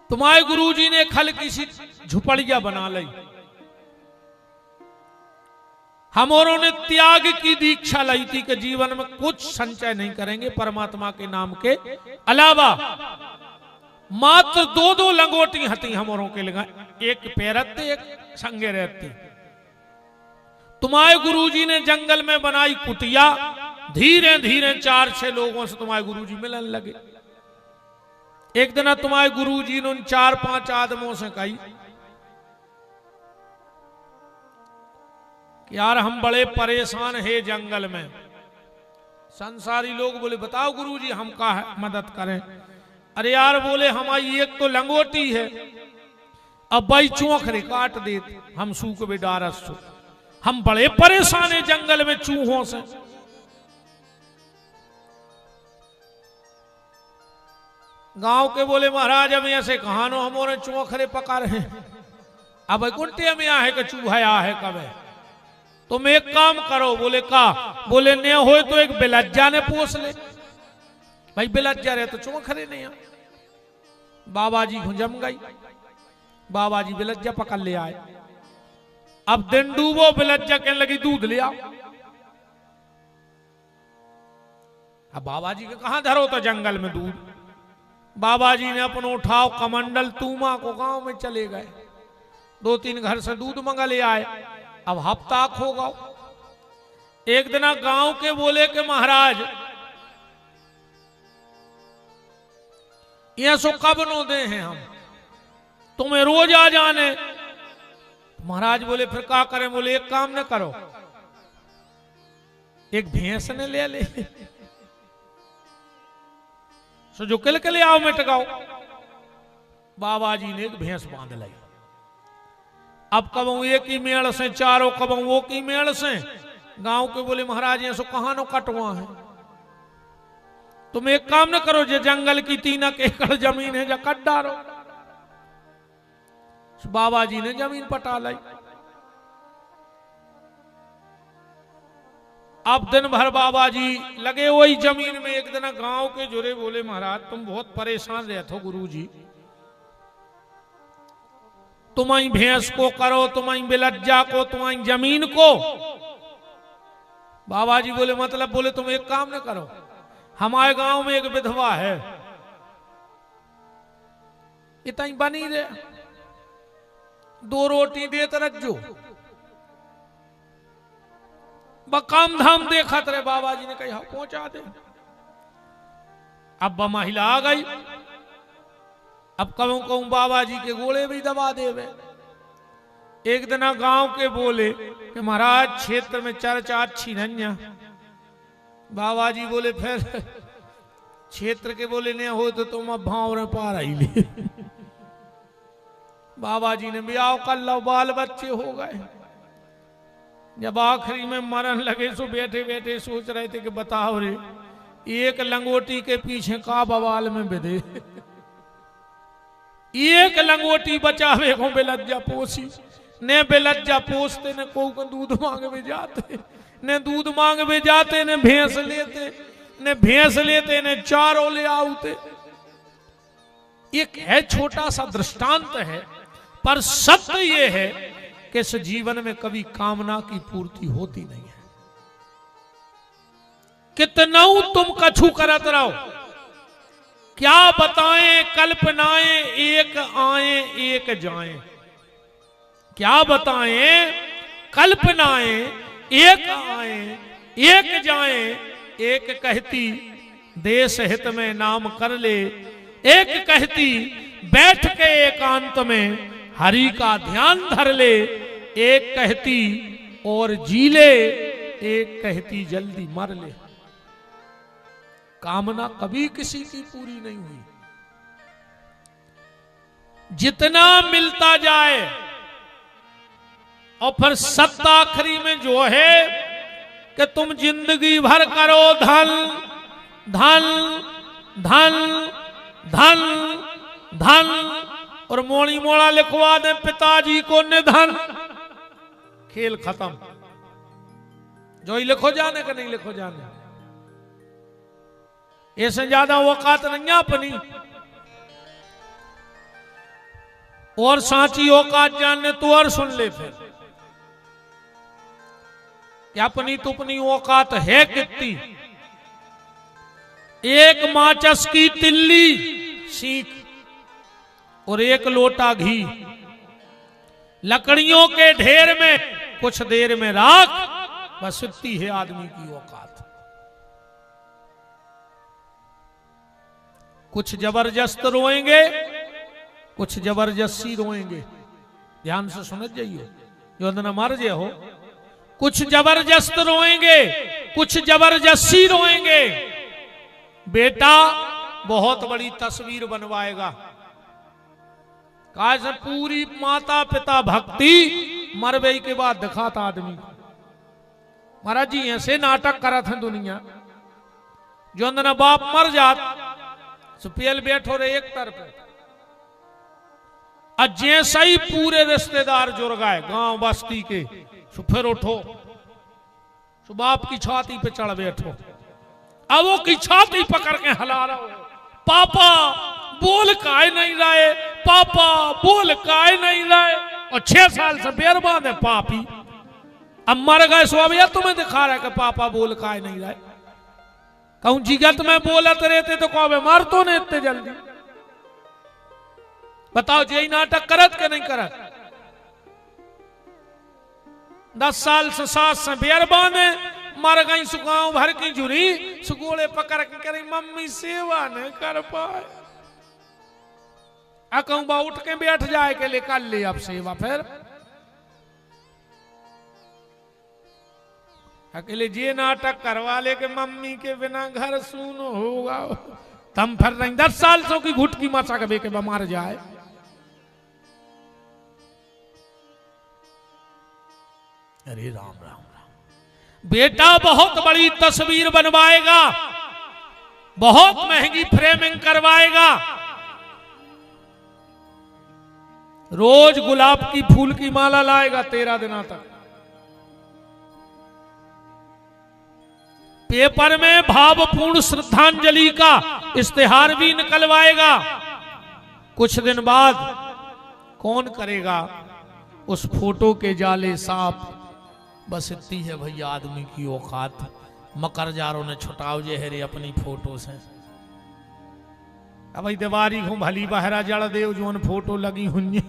तुम्हारे गुरुजी ने खल की सी झुपड़िया बना ली, हमारों ने त्याग की दीक्षा लाई थी कि जीवन में कुछ संचय नहीं करेंगे परमात्मा के नाम के अलावा। मात्र दो दो लंगोटी हती हमारों के लिए, एक पैरते एक संगे रहती। तुम्हारे गुरुजी ने जंगल में बनाई कुटिया, धीरे धीरे 4-6 लोगों से तुम्हारे गुरुजी मिलन लगे। एक दिन तुम्हारे गुरुजी ने उन 4-5 आदमों से कही कि यार हम बड़े परेशान है जंगल में। संसारी लोग बोले बताओ गुरुजी हम का मदद करें। अरे यार बोले हमारी एक तो लंगोटी है, अब भाई चौखरे काट दे हम सूख बे डारस सो, हम बड़े परेशान है जंगल में चूहों से। गांव के बोले महाराज हम ऐसे कहानो हमारे चौखरे पका रहे हैं, अब कुंटे में आ है कि चूहा आ है कब है, तुम एक काम करो। बोले का, बोले ने हो तो एक बिलज्जा ने पोस ले। भाई बिलज्जा रहे तो चौखरे नहीं आ। बाबा जी जम गई, बाबा जी बिलज्जा पकड़ ले आए। अब दिन डूबो, बिलज्जा कहने लगी दूध ले आओ। अब बाबा जी के कहां धरो तो जंगल में दूध। बाबा जी ने अपना उठाओ कमंडल तूमा को गांव में चले गए, 2-3 घर से दूध मंगा ले आए। अब हफ्ता खो गो। एक दिन गांव के बोले कि महाराज ये सो कब नो दे हैं हम, तुम्हें रोज आ जाने। महाराज बोले फिर क्या करें। बोले एक काम न करो, एक भैंस ने ले ले सो जो किल के ले आओ मिट गाओ। बाबा जी ने एक भैंस बांध लाई। अब कबू एक ही मेड़ से चारों, कबू वो की मेड़ से। गांव के बोले महाराज ये सो कहां नो कटवा है, तुम एक काम न करो, जो जंगल की 3 एकड़ जमीन है जा कट डालो। बाबा जी ने जमीन पटा लाई। अब दिन भर बाबा जी लगे वही जमीन में। एक दिन गांव के जुरे बोले महाराज तुम बहुत परेशान रहते हो गुरुजी, तुम्हारी भैंस को करो, तुम्हारी बिलज्जा को, तुम्हारी जमीन को। बाबा जी बोले मतलब। बोले तुम एक काम न करो, हमारे गांव में एक विधवा है, इतना बनी रहे 2 रोटी देत रज्जो। बकाम धाम देखा तेरे बाबा जी ने कहा पहुंचा दे। अब महिला आ गई। अब कहूं कहूं बाबा जी के गोले भी दबा देवे। एक दिन गांव के बोले कि महाराज क्षेत्र में चर्चा अच्छी नहीं है। बाबा जी बोले फिर क्षेत्र के बोले नहीं हो तो तुम अब भाव रे पा रही ले। बाबा जी ने ब्याह कर लो, बाल बच्चे हो गए। जब आखिरी में मरन लगे सो बैठे बैठे सोच रहे थे कि बताओ रे एक लंगोटी के पीछे का बवाल में बिधे। एक लंगोटी बचावे को बेलज्जा पोसी, ने बेलज्जा पोसते ने को दूध मांग में जाते, ने दूध मांग में जाते, ने भैंस लेते, ने भैंस लेते, ने चारों ले आउते। एक है छोटा सा दृष्टांत है, पर सत्य ये है कि इस जीवन में कभी कामना की पूर्ति होती नहीं है। कितना तुम कछु करत रहो, क्या बताएं कल्पनाएं एक आए एक जाएं। क्या बताएं कल्पनाएं एक आए एक जाएं। एक कहती देश हित में नाम कर ले, एक कहती बैठ के एकांत में हरि का ध्यान धर ले, एक कहती और जी ले, एक कहती जल्दी मर ले। कामना कभी किसी की पूरी नहीं हुई। जितना मिलता जाए और फिर सत्ता आखिरी में जो है कि तुम जिंदगी भर करो धन धन धन धन धन और मोड़ी मोड़ा लिखवा दे पिताजी को निधन, खेल खत्म। जो ही लिखो जाने का नहीं लिखो जाने, ऐसे ज्यादा औकात नहीं अपनी। और सांची औकात जानने तो और सुन ले फिर कि अपनी तुपनी औकात है कितनी। एक माचस की तिल्ली सीख और एक लोटा घी लकड़ियों के ढेर में कुछ देर में राख, बस इतनी है आदमी की औकात। कुछ जबरदस्त रोएंगे, कुछ जबरदस्ती रोएंगे। ध्यान से सुन जाइए, जो न मर जे हो। कुछ जबरदस्त रोएंगे, कुछ जबरदस्ती रोएंगे। बेटा बहुत बड़ी तस्वीर बनवाएगा। कैसे पूरी माता पिता भक्ति मरबई के बाद दिखाता आदमी। महाराज जी ऐसे नाटक करा था दुनिया। जो न बाप मर जात सुपेल बैठो रे एक तरफ, जैसा ही पूरे रिश्तेदार जुड़ गए गांव बस्ती के, सो फिर उठो, सो बाप की छाती पे चढ़ बैठो। अब वो की छाती पकड़ के हिला रहा हो, पापा बोल काहे नहीं रहे, पापा बोल काहे नहीं रहे। और 6 साल से बेरबाद है पापी। अब मर गए सो अब यह तुम्हें दिखा रहा है कि पापा बोल काहे नहीं रहे। कहूं जिगत में बोलत रहते तो कहो मार तो नहीं इतने जल्दी। बताओ यही नाटक करत के नहीं करत। 10 साल से सास से बेरबान है, मर गई सुगांव भर की जुरी, सुगोड़े पकड़ के करी मम्मी सेवा नहीं कर पाए। कहूं बा उठ के बैठ जाए के लिए कर ले अब सेवा। फिर अकेले जे नाटक करवा ले के मम्मी के बिना घर सून होगा, तम फिर नहीं 10 साल सो की घुटकी मचा के बेके मार जाए। अरे राम राम राम। बेटा बहुत बड़ी तस्वीर बनवाएगा, बहुत महंगी फ्रेमिंग करवाएगा। रोज गुलाब की फूल की माला लाएगा 13 दिनों तक। पेपर में भावपूर्ण श्रद्धांजलि का इश्तेहार भी निकलवाएगा। कुछ दिन बाद कौन करेगा उस फोटो के जाले साफ। बस इतनी है भैया आदमी की औकात। मकर जारों ने छुटाव जे है रे अपनी फोटो से। अब दिवारी हूं भली बहरा जड़ देव जोन फोटो लगी हुई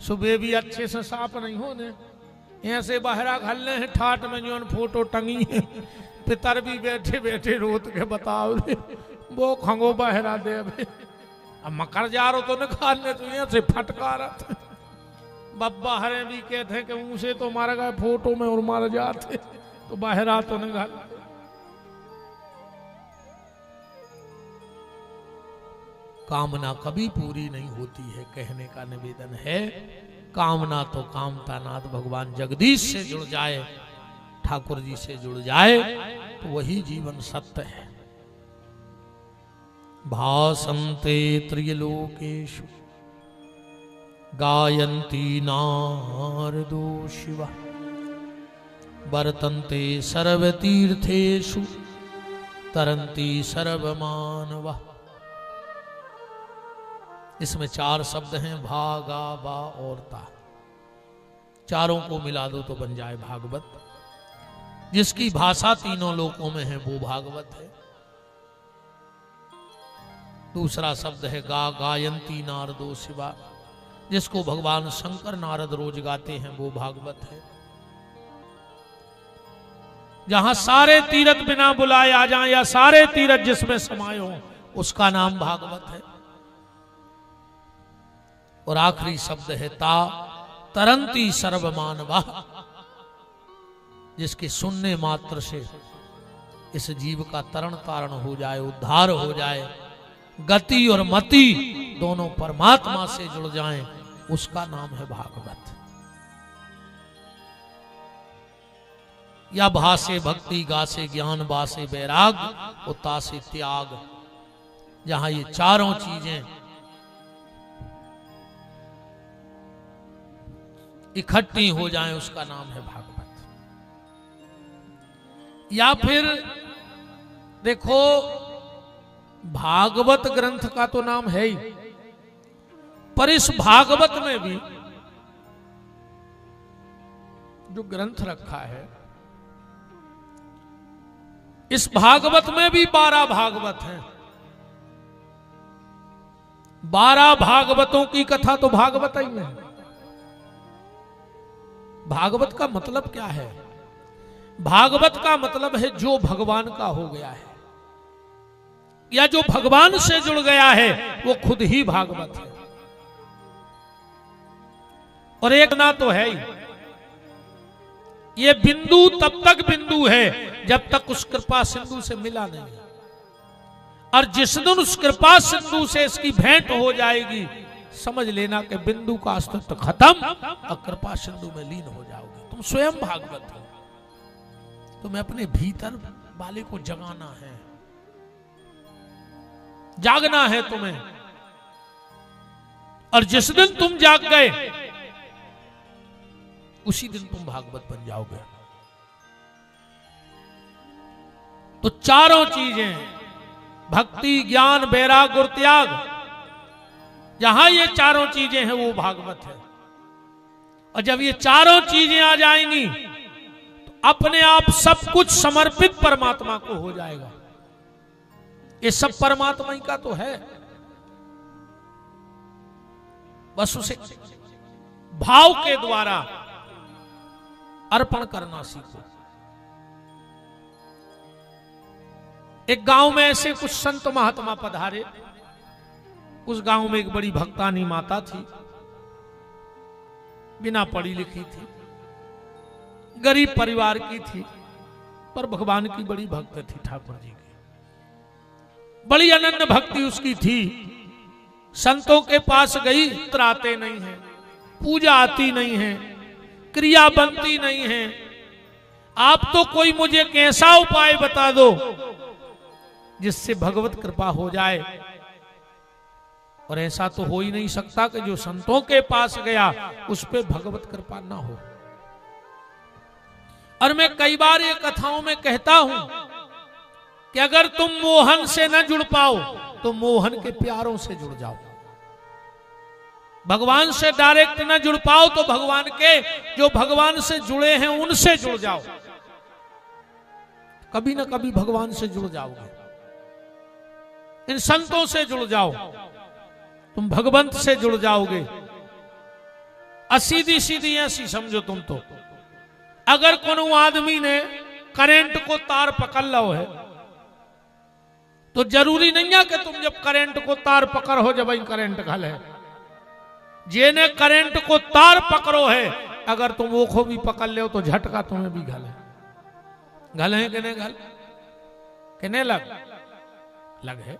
सुबह भी अच्छे से साफ नहीं होने, ऐसे बहरा घल्ले हैं ठाट में जो फोटो टंगी है, पितर भी बैठे बैठे रोत के बताओ रे वो खंगो बहरा दे। अब मकर जा रो तो निकालने तो यहाँ से फटकारा था। बब्बा हरे भी कहते हैं कि मुंह से तो मारा गया फोटो में और मार जाते तो बहरा तो निकाल। कामना कभी पूरी नहीं होती है, कहने का निवेदन है। कामना तो कामता नाथ भगवान जगदीश से जुड़ जाए, ठाकुर जी से जुड़ जाए तो वही जीवन सत्य है। भासन्ते त्रिलोकेषु गायन्ति नारदो शिवा, वर्तन्ते सर्वतीर्थेषु तरन्ति सर्वमानवा। इसमें 4 शब्द हैं, भा, गा, बा और ता। चारों को मिला दो तो बन जाए भागवत। जिसकी भाषा तीनों लोकों में है वो भागवत है। दूसरा शब्द है गा, गायंती नारदो शिवा, जिसको भगवान शंकर नारद रोज गाते हैं वो भागवत है। जहां सारे तीर्थ बिना बुलाए आ जाएं या सारे तीर्थ जिसमें समाये हो उसका नाम भागवत है। और आखिरी शब्द है ता, तरंती सर्वमानवा, जिसके सुनने मात्र से इस जीव का तरण तारण हो जाए, उद्धार हो जाए, गति और मति दोनों परमात्मा से जुड़ जाएं, उसका नाम है भागवत। या भासे भक्ति, गासे ज्ञान, बासे वैराग, उतासे त्याग। जहां ये चारों चीजें इकट्ठी हो जाएं उसका नाम है भागवत। या फिर देखो भागवत ग्रंथ का तो नाम है ही, पर इस भागवत में भी जो ग्रंथ रखा है, इस भागवत में भी 12 भागवत हैं। 12 भागवतों की कथा तो भागवत ही में है। भागवत का मतलब क्या है? भागवत का मतलब है जो भगवान का हो गया है या जो भगवान से जुड़ गया है वो खुद ही भागवत है। और एक ना तो है ही, ये बिंदु तब तक बिंदु है जब तक उस कृपा सिंधु से मिला नहीं, और जिस दिन उस कृपा सिंधु से इसकी भेंट हो जाएगी समझ लेना कि बिंदु का अस्तित्व खत्म और कृपा सिंधु में लीन हो जाओगे। तुम स्वयं भागवत हो, तुम्हें अपने भीतर वाले को जगाना है, जागना है तुम्हें। और जिस दिन तुम जाग गए उसी दिन तुम भागवत बन जाओगे। तो चारों चीजें भक्ति, ज्ञान, वैराग और त्याग, जहां ये चारों चीजें हैं वो भागवत है। और जब ये चारों चीजें आ जाएंगी तो अपने आप सब कुछ समर्पित परमात्मा को हो जाएगा। ये सब परमात्मा ही का तो है, बस उसे भाव के द्वारा अर्पण करना सीखो। एक गांव में ऐसे कुछ संत महात्मा पधारे। उस गांव में एक बड़ी भक्तानी माता थी, बिना पढ़ी लिखी थी, गरीब परिवार की थी, पर भगवान की बड़ी भक्त थी, ठाकुर जी की बड़ी अनन्य भक्ति उसकी थी। संतों के पास गई, मंत्र आते नहीं है, पूजा आती नहीं है, क्रिया बनती नहीं है। आप तो कोई मुझे कैसा उपाय बता दो जिससे भगवत कृपा हो जाए। और ऐसा तो हो ही नहीं सकता कि जो संतों के पास गया उस पे भगवत कृपा ना हो। और मैं कई बार ये कथाओं में कहता हूं कि अगर तुम मोहन से न जुड़ पाओ तो मोहन के प्यारों से जुड़ जाओ। भगवान से डायरेक्ट न जुड़ पाओ तो भगवान के जो भगवान से जुड़े हैं उनसे जुड़ जाओ। कभी ना कभी भगवान से जुड़ जाओगे। इन संतों से जुड़ जाओ, तुम भगवंत से जुड़ जाओगे। सीधी सीधी ऐसी समझो तुम तो, अगर कोनो आदमी ने करंट को तार पकड़ लो है तो जरूरी नहीं है कि तुम जब करंट को तार पकड़ हो जब करंट घल है। जेने करंट को तार पकड़ो है अगर तुम वो को भी पकड़ ले तो झटका तुम्हें भी घल है कि नहीं घल कि नहीं लग है।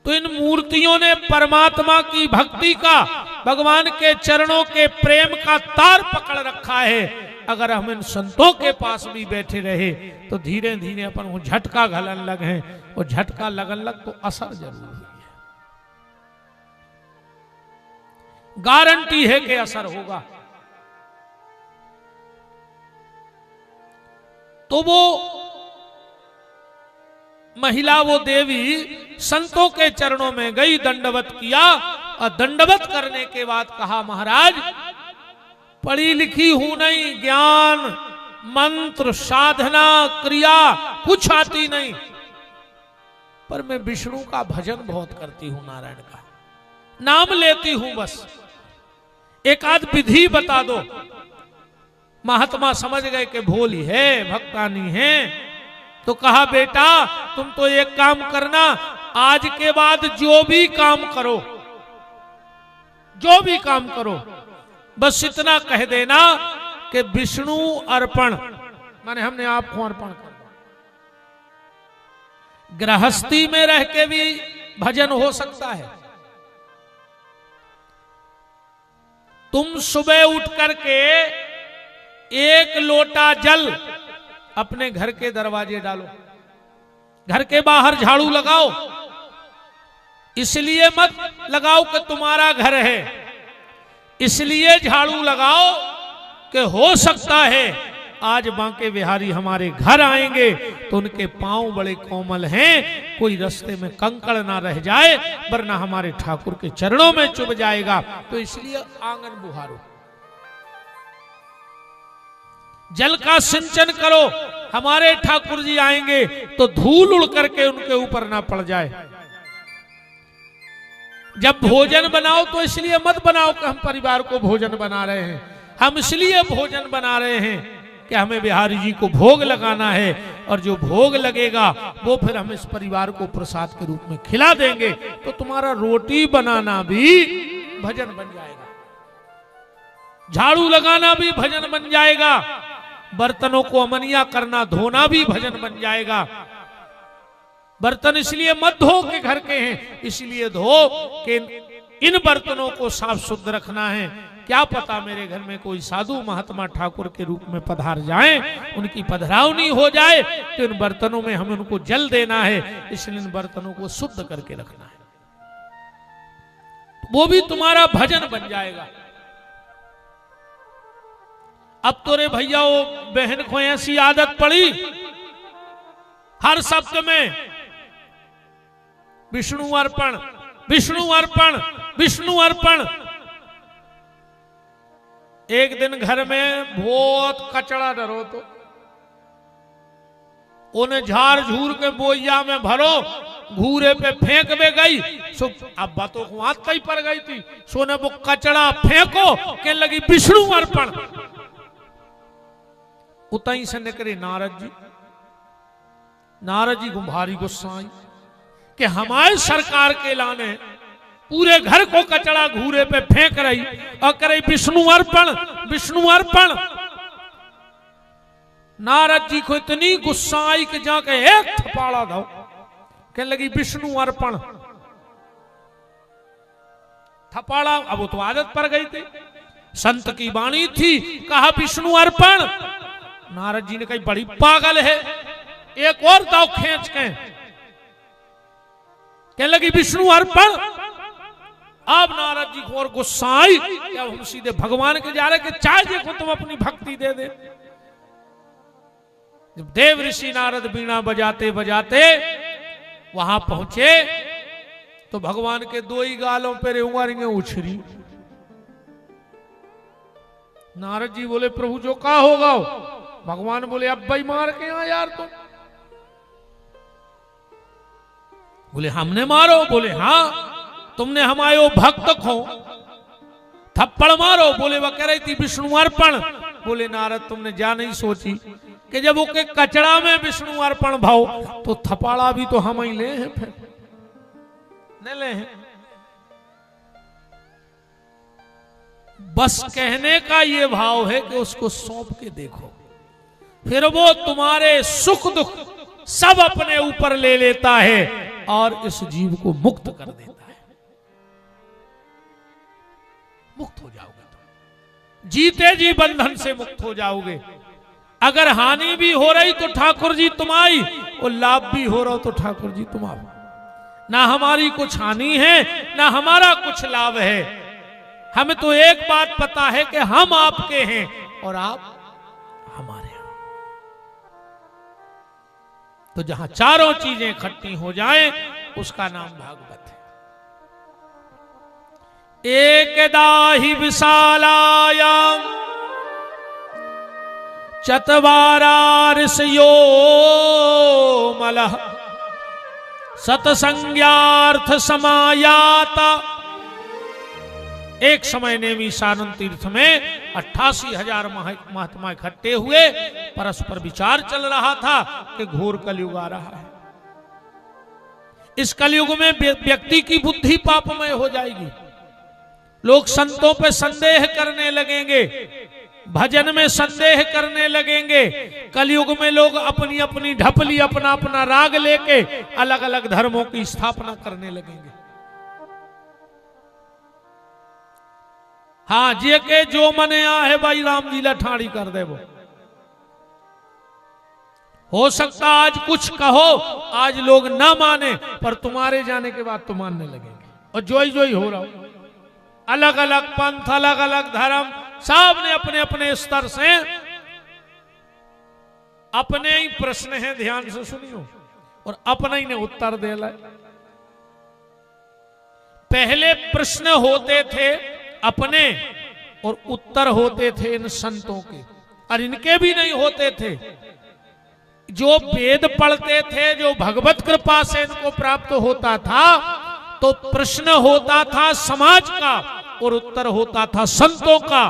तो इन मूर्तियों ने परमात्मा की भक्ति का, भगवान के चरणों के प्रेम का तार पकड़ रखा है। अगर हम इन संतों के पास भी बैठे रहे तो धीरे धीरे अपन वो झटका घलन लगे, वो झटका लगन लग तो असर जरूर है, गारंटी है कि असर होगा। तो वो महिला, वो देवी संतों के चरणों में गई, दंडवत किया और दंडवत करने के बाद कहा, महाराज पढ़ी लिखी हूं नहीं, ज्ञान मंत्र साधना क्रिया कुछ आती नहीं, पर मैं विष्णु का भजन बहुत करती हूं, नारायण का नाम लेती हूं, बस एक आध विधि बता दो। महात्मा समझ गए कि भोली है, भक्तानी है। तो कहा, बेटा तुम तो एक काम करना, आज के बाद जो भी काम करो बस इतना कह देना कि विष्णु अर्पण, माने हमने आपको अर्पण कर। गृहस्थी में रह के भी भजन हो सकता है। तुम सुबह उठ करके एक लोटा जल अपने घर के दरवाजे डालो, घर के बाहर झाड़ू लगाओ। इसलिए मत लगाओ कि तुम्हारा घर है, इसलिए झाड़ू लगाओ कि हो सकता है आज बांके बिहारी हमारे घर आएंगे तो उनके पांव बड़े कोमल हैं, कोई रास्ते में कंकड़ ना रह जाए, वरना हमारे ठाकुर के चरणों में चुभ जाएगा। तो इसलिए आंगन बुहारो, जल का सिंचन करो, हमारे ठाकुर जी आएंगे तो धूल उड़ करके उनके ऊपर ना पड़ जाए। जब भोजन बनाओ तो इसलिए मत बनाओ कि हम परिवार को भोजन बना रहे हैं, हम इसलिए भोजन बना रहे हैं कि हमें बिहारी जी को भोग लगाना है, और जो भोग लगेगा वो फिर हम इस परिवार को प्रसाद के रूप में खिला देंगे। तो तुम्हारा रोटी बनाना भी भजन बन जाएगा, झाड़ू लगाना भी भजन बन जाएगा, बर्तनों को अमनिया करना धोना भी भजन बन जाएगा। बर्तन इसलिए मत धो के घर के हैं, इसलिए धो कि इन बर्तनों को साफ शुद्ध रखना है। क्या पता मेरे घर में कोई साधु महात्मा ठाकुर के रूप में पधार जाएं, उनकी पधरावनी हो जाए तो इन बर्तनों में हमें उनको जल देना है, इसलिए इन बर्तनों को शुद्ध करके रखना है। वो भी तुम्हारा भजन बन जाएगा। अब तो रे भैया वो बहन को ऐसी आदत पड़ी, हर शब्द में विष्णु अर्पण, विष्णु अर्पण, विष्णु अर्पण। एक दिन घर में बहुत कचड़ा डरो तो उन्हें झाड़ झूर के बोइया में भरो, घूरे पे फेंक में गई। सो अब बातों को आदत ही पड़ गई थी, सोने वो कचड़ा फेंको के लगी विष्णु अर्पण। उतई से निकले नारद जी। नारद जी को भारी गुस्सा आई कि हमारे सरकार के लाने पूरे घर को कचड़ा घूरे पे फेंक रही और करे विष्णु अर्पण, विष्णु अर्पण। नारद जी को इतनी गुस्सा आई कि जाके एक थपाड़ा दो, कहने लगी विष्णु अर्पण। थपाड़ा, अब वो तो आदत पड़ गई थी, संत की वाणी थी, कहा विष्णु अर्पण। नारद जी ने कही बड़ी पागल है, एक और दाव खींच के कहने लगी विष्णु अर्पण। अब नारद जी को और गुस्सा आई कि अब हम सीधे भगवान के जा रहे कि चाहे देखो तुम अपनी भक्ति दे दे। जब देव ऋषि नारद बीणा बजाते बजाते वहां पहुंचे तो भगवान के दो ही गालों पर उंगलियां उछरी। नारद जी बोले प्रभु जो कहा होगा। भगवान बोले अब भाई मार के यहाँ यार तुम। बोले हमने मारो? बोले हाँ, तुमने हमारे वो भक्त को थप्पड़ मारो। बोले वह कह रही थी विष्णु अर्पण। बोले नारद तुमने जा नहीं सोची कि जब वो के कचड़ा में विष्णु अर्पण भाव तो थपाड़ा भी तो हम ही ले हैं, फिर नहीं ले हैं। बस कहने का ये भाव है कि उसको सौंप के देखो, फिर वो तुम्हारे सुख दुख सब अपने ऊपर ले लेता है और इस जीव को मुक्त कर देता है। मुक्त हो जाओगे तुम, जीते जी बंधन से मुक्त हो जाओगे। अगर हानि भी हो रही तो ठाकुर जी तुम्हारी, और लाभ भी हो रहा तो ठाकुर जी तुम्हारा। ना हमारी कुछ हानि है ना हमारा कुछ लाभ है। हमें तो एक बात पता है कि हम आपके हैं और आप हमारे हैं। तो जहां चारों चीजें इकट्ठी हो जाएं उसका नाम भागवत है। एकदा हि विशालायां चत्वारार्षयो मलः सतसंज्ञार्थ समायाता। एक समय नेमिषानंद तीर्थ में 88,000 महात्मा इकट्ठे हुए। परस्पर विचार चल रहा था कि घोर कलयुग आ रहा है। इस कलयुग में व्यक्ति की बुद्धि पापमय हो जाएगी। लोग संतों पे संदेह करने लगेंगे, भजन में संदेह करने लगेंगे। कलयुग में लोग अपनी अपनी ढपली, अपना अपना राग लेके अलग अलग धर्मों की स्थापना करने लगेंगे। हाँ जे के जो मने आ है भाई राम जी ठाड़ी कर दे। वो हो सकता आज कुछ कहो, आज लोग ना माने, पर तुम्हारे जाने के बाद तो मानने लगेंगे। और जो ही हो रहा हो, अलग अलग पंथ, अलग अलग धर्म, सब ने अपने अपने स्तर से अपने ही प्रश्न हैं, ध्यान से सुनियो, और अपने ही ने उत्तर दे लाए। पहले प्रश्न होते थे अपने और उत्तर होते थे इन संतों के, और इनके भी नहीं होते थे। जो वेद पढ़ते थे, जो भगवत कृपा से इनको प्राप्त होता था, तो प्रश्न होता था समाज का और उत्तर होता था संतों का।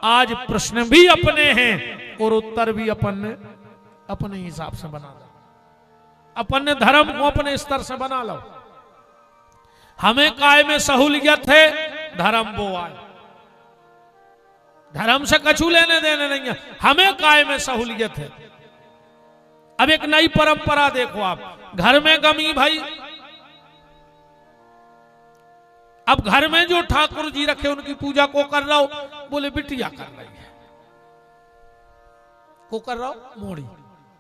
आज प्रश्न भी अपने हैं और उत्तर भी अपने हिसाब से बना लो, अपने धर्म को अपने स्तर से बना लो। हमें काय में सहूलियत है, धर्म वो आए, धर्म से कछु लेने देने नहीं है। हमें काय में सहूलियत है। अब एक नई परंपरा देखो आप, घर में गमी भाई, अब घर में जो ठाकुर जी रखे उनकी पूजा को कर रहा हो, बोले बिटिया कर रही है, को कर रहा हो मोड़ी,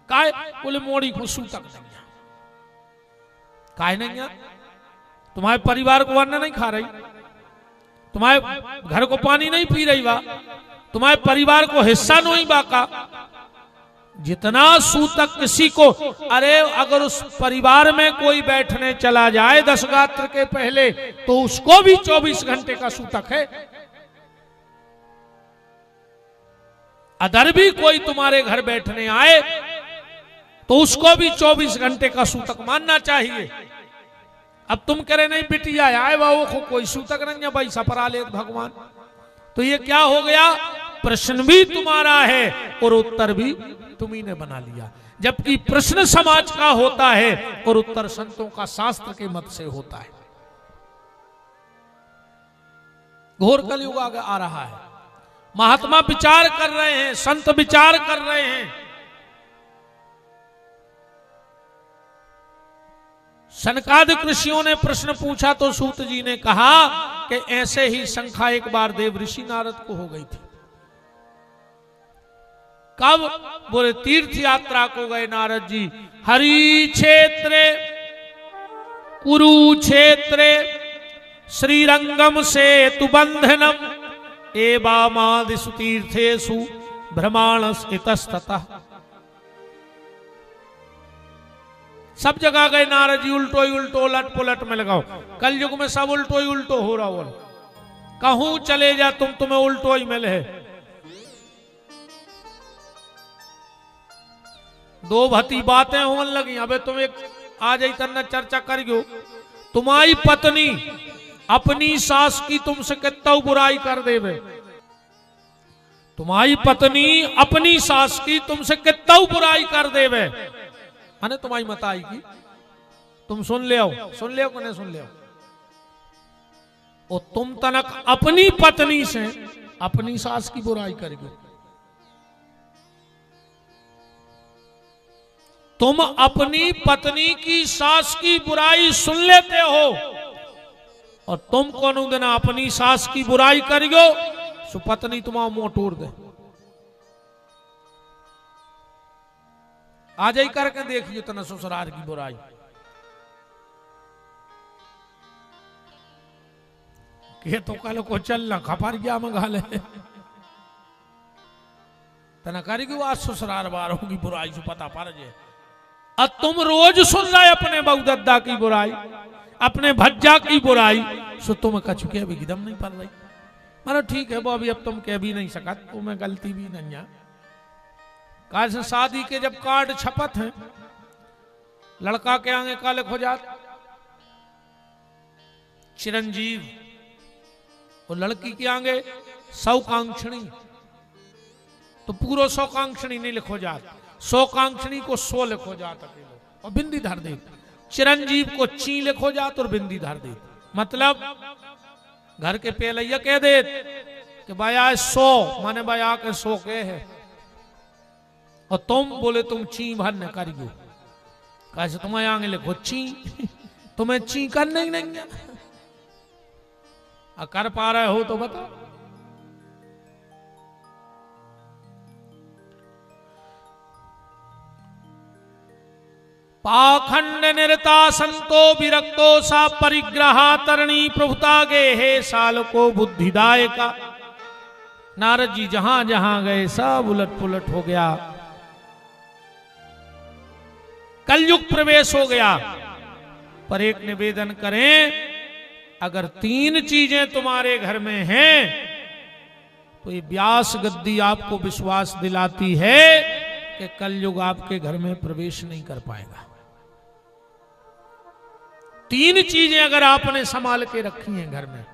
काय बोले मोड़ी को सूतक नहीं है। काय नहीं है? तुम्हारे परिवार को अन्न नहीं खा रही, तुम्हारे घर को पानी नहीं पी रही बा, तुम्हारे परिवार को हिस्सा नहीं बाका। जितना सूतक किसी को, अरे अगर उस परिवार में कोई बैठने चला जाए 10 गात्र के पहले, तो उसको भी 24 घंटे का सूतक है। अदर भी कोई तुम्हारे घर बैठने आए तो उसको भी 24 घंटे का सूतक मानना चाहिए। अब तुम करे नहीं बिटिया आए बाबू को कोई सूतक नहीं है भाई, सपरा ले भगवान। तो ये क्या हो गया? प्रश्न भी तुम्हारा है और उत्तर भी तुम्ही ने बना लिया। जबकि प्रश्न समाज का होता है और उत्तर संतों का शास्त्र के मत से होता है। घोर कलयुग आ रहा है। महात्मा विचार कर रहे हैं, संत विचार कर रहे हैं। सनकादिक ऋषियों ने प्रश्न पूछा तो सूत जी ने कहा कि ऐसे ही शंका एक बार देव ऋषि नारद को हो गई थी। कब? बोले तीर्थ यात्रा को गए नारद जी। हरि क्षेत्रे कुरुक्षेत्रे श्रीरंगम सेतु बंधनम एवामादिषु तीर्थेषु भ्रमाणस् इतस्ततः। सब जगह गए नारद जी, उल्टो ही उल्टो, उलट पुलट में लगाओ। कल युग में सब उल्टो ही उल्टो हो रहा हो। कहूं चले जा तुम्हें उल्टो ही मिले। दो भती बातें होने लगी। अबे तुम एक आ जाई तन्ना चर्चा कर गयो। तुम्हारी पत्नी अपनी सास की तुमसे कितना बुराई कर देवे। तुम्हारी पत्नी अपनी सास की तुमसे कितना बुराई कर देवे, अने तुम्हारी मताई की तुम सुन ले आओ को नहीं सुन ले आओ। और तुम तनक अपनी पत्नी से अपनी सास की बुराई करोगे। तुम अपनी पत्नी की सास की बुराई सुन लेते हो और तुम कौन देना अपनी सास की बुराई करियो, सो पत्नी तुम्हारा मुंह तोड़ दे। आज ही करके देखिए तना ससुराल की बुराई। ये तो कल को चलना खपार गया मंगा ले तना करेगी आज ससुराल वालों की बुराई से पता पड़ जाए। अब तुम रोज सुन रहे अपने बहू दद्दा की बुराई, अपने भज्जा की बुराई, सो तुम कछु के भी एकदम नहीं पड़ रही। मानो ठीक है वो अभी अब तुम कह भी नहीं सका, तुम्हें गलती भी नहीं है। काल से शादी के जब कार्ड छपत हैं, लड़का के आगे काले खो जात चिरंजीव और लड़की के आगे सौकांक्षणी, तो पूरा सौकांक्षणी नहीं लिखो जात, सौकांक्षणी को 100 लिखो जात अकेले और बिंदी धर दे। चिरंजीव को ची लिखो जात और बिंदी धर दे। मतलब घर के पहलैया कह दे कि भाई 100 माने भाई आके 100 के है, और तुम बोले तुम ची भर न करियो, कैसे तुम्हें आगे लिखो ची तुम्हें ची करना ही नहीं है। कर पा रहे हो तो बताओ। पाखंड निरता संतो विरक्तो सा परिग्रहा तरणी प्रभुता गे हे साल को बुद्धिदायका। नारद जी जहां जहां गए सब उलट पुलट हो गया, कलयुग प्रवेश हो गया। पर एक निवेदन करें, अगर 3 चीजें तुम्हारे घर में हैं तो ये व्यास गद्दी आपको विश्वास दिलाती है कि कलयुग आपके घर में प्रवेश नहीं कर पाएगा। 3 चीजें अगर आपने संभाल के रखी हैं घर में,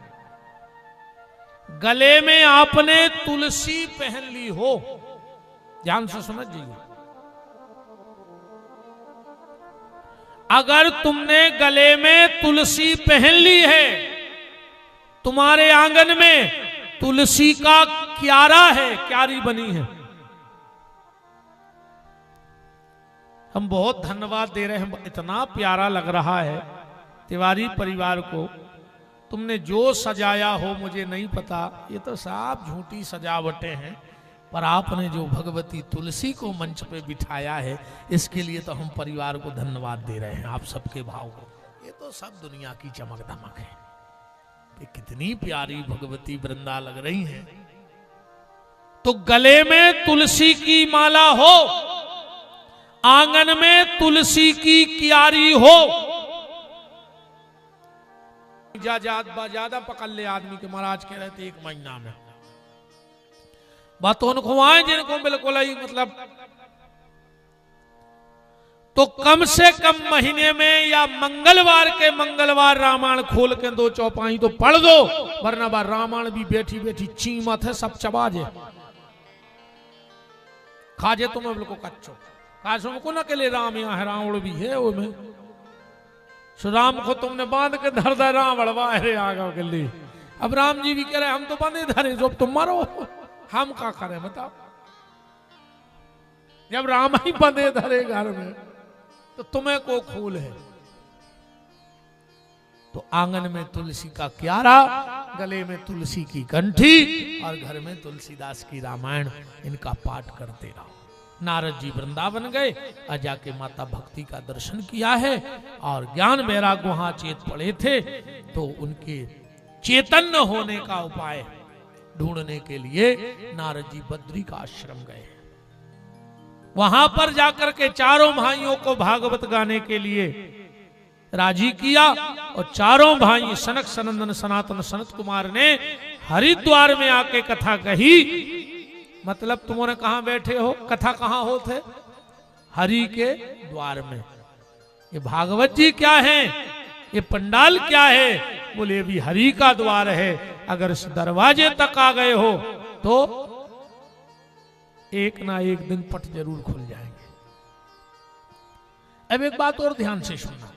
गले में आपने तुलसी पहन ली हो, ध्यान से समझिए, अगर तुमने गले में तुलसी पहन ली है, तुम्हारे आंगन में तुलसी का क्यारा है, क्यारी बनी है, हम बहुत धन्यवाद दे रहे हैं। इतना प्यारा लग रहा है तिवारी परिवार को। तुमने जो सजाया हो मुझे नहीं पता, ये तो साफ झूठी सजावटें हैं, पर आपने जो भगवती तुलसी को मंच पे बिठाया है, इसके लिए तो हम परिवार को धन्यवाद दे रहे हैं, आप सबके भाव को। ये तो सब दुनिया की चमक दमक है। ये कितनी प्यारी भगवती वृंदा लग रही हैं। तो गले में तुलसी की माला हो, आंगन में तुलसी की क्यारी हो, ज्यादा पकड़ ले आदमी के महाराज कह रहे थे 1 महीना में बात उनको आए जिनको बिल्कुल ही मतलब, तो कम से कम महीने में या मंगलवार के मंगलवार रामायण खोल के 2 चौपाई तो पढ़ दो, वरना बार रामायण भी बैठी बैठी चीमत है, सब चबाजे खाजे तुम्हें बिल्कुल कच्चो काशों को न के लिए राम यहाँ है, रावण भी है वो में, राम को तुमने बांध के धर दे रावण वाहे आगा के लिए। अब राम जी भी कह रहे हम तो बंदे धरे, जो तुम मरो हम क्या करें बताओ। जब राम ही बंदे धरे घर में तो तुम्हें को खूल है। तो आंगन में तुलसी का क्यारा, गले में तुलसी की कंठी और घर में तुलसीदास की रामायण, इनका पाठ करते रहो। नारद जी वृंदावन गए और जाके माता भक्ति का दर्शन किया है और ज्ञान वैराग वहां चेत पड़े थे, तो उनके चैतन्य होने का उपाय ढूंढने के लिए नारद जी बद्री का आश्रम गए। वहां पर जाकर के चारों भाइयों को भागवत गाने के लिए राजी किया और चारों भाई सनक सनंदन सनातन सनत कुमार ने हरिद्वार में आके कथा कही। मतलब तुमने कहां बैठे हो, कथा कहां हो थे? हरि के द्वार में। ये भागवत जी क्या है, ये पंडाल क्या है, बोले अभी हरि का द्वार है, अगर इस दरवाजे तक आ गए हो तो एक ना एक दिन पट जरूर खुल जाएंगे। अब एक बात और ध्यान से सुनना,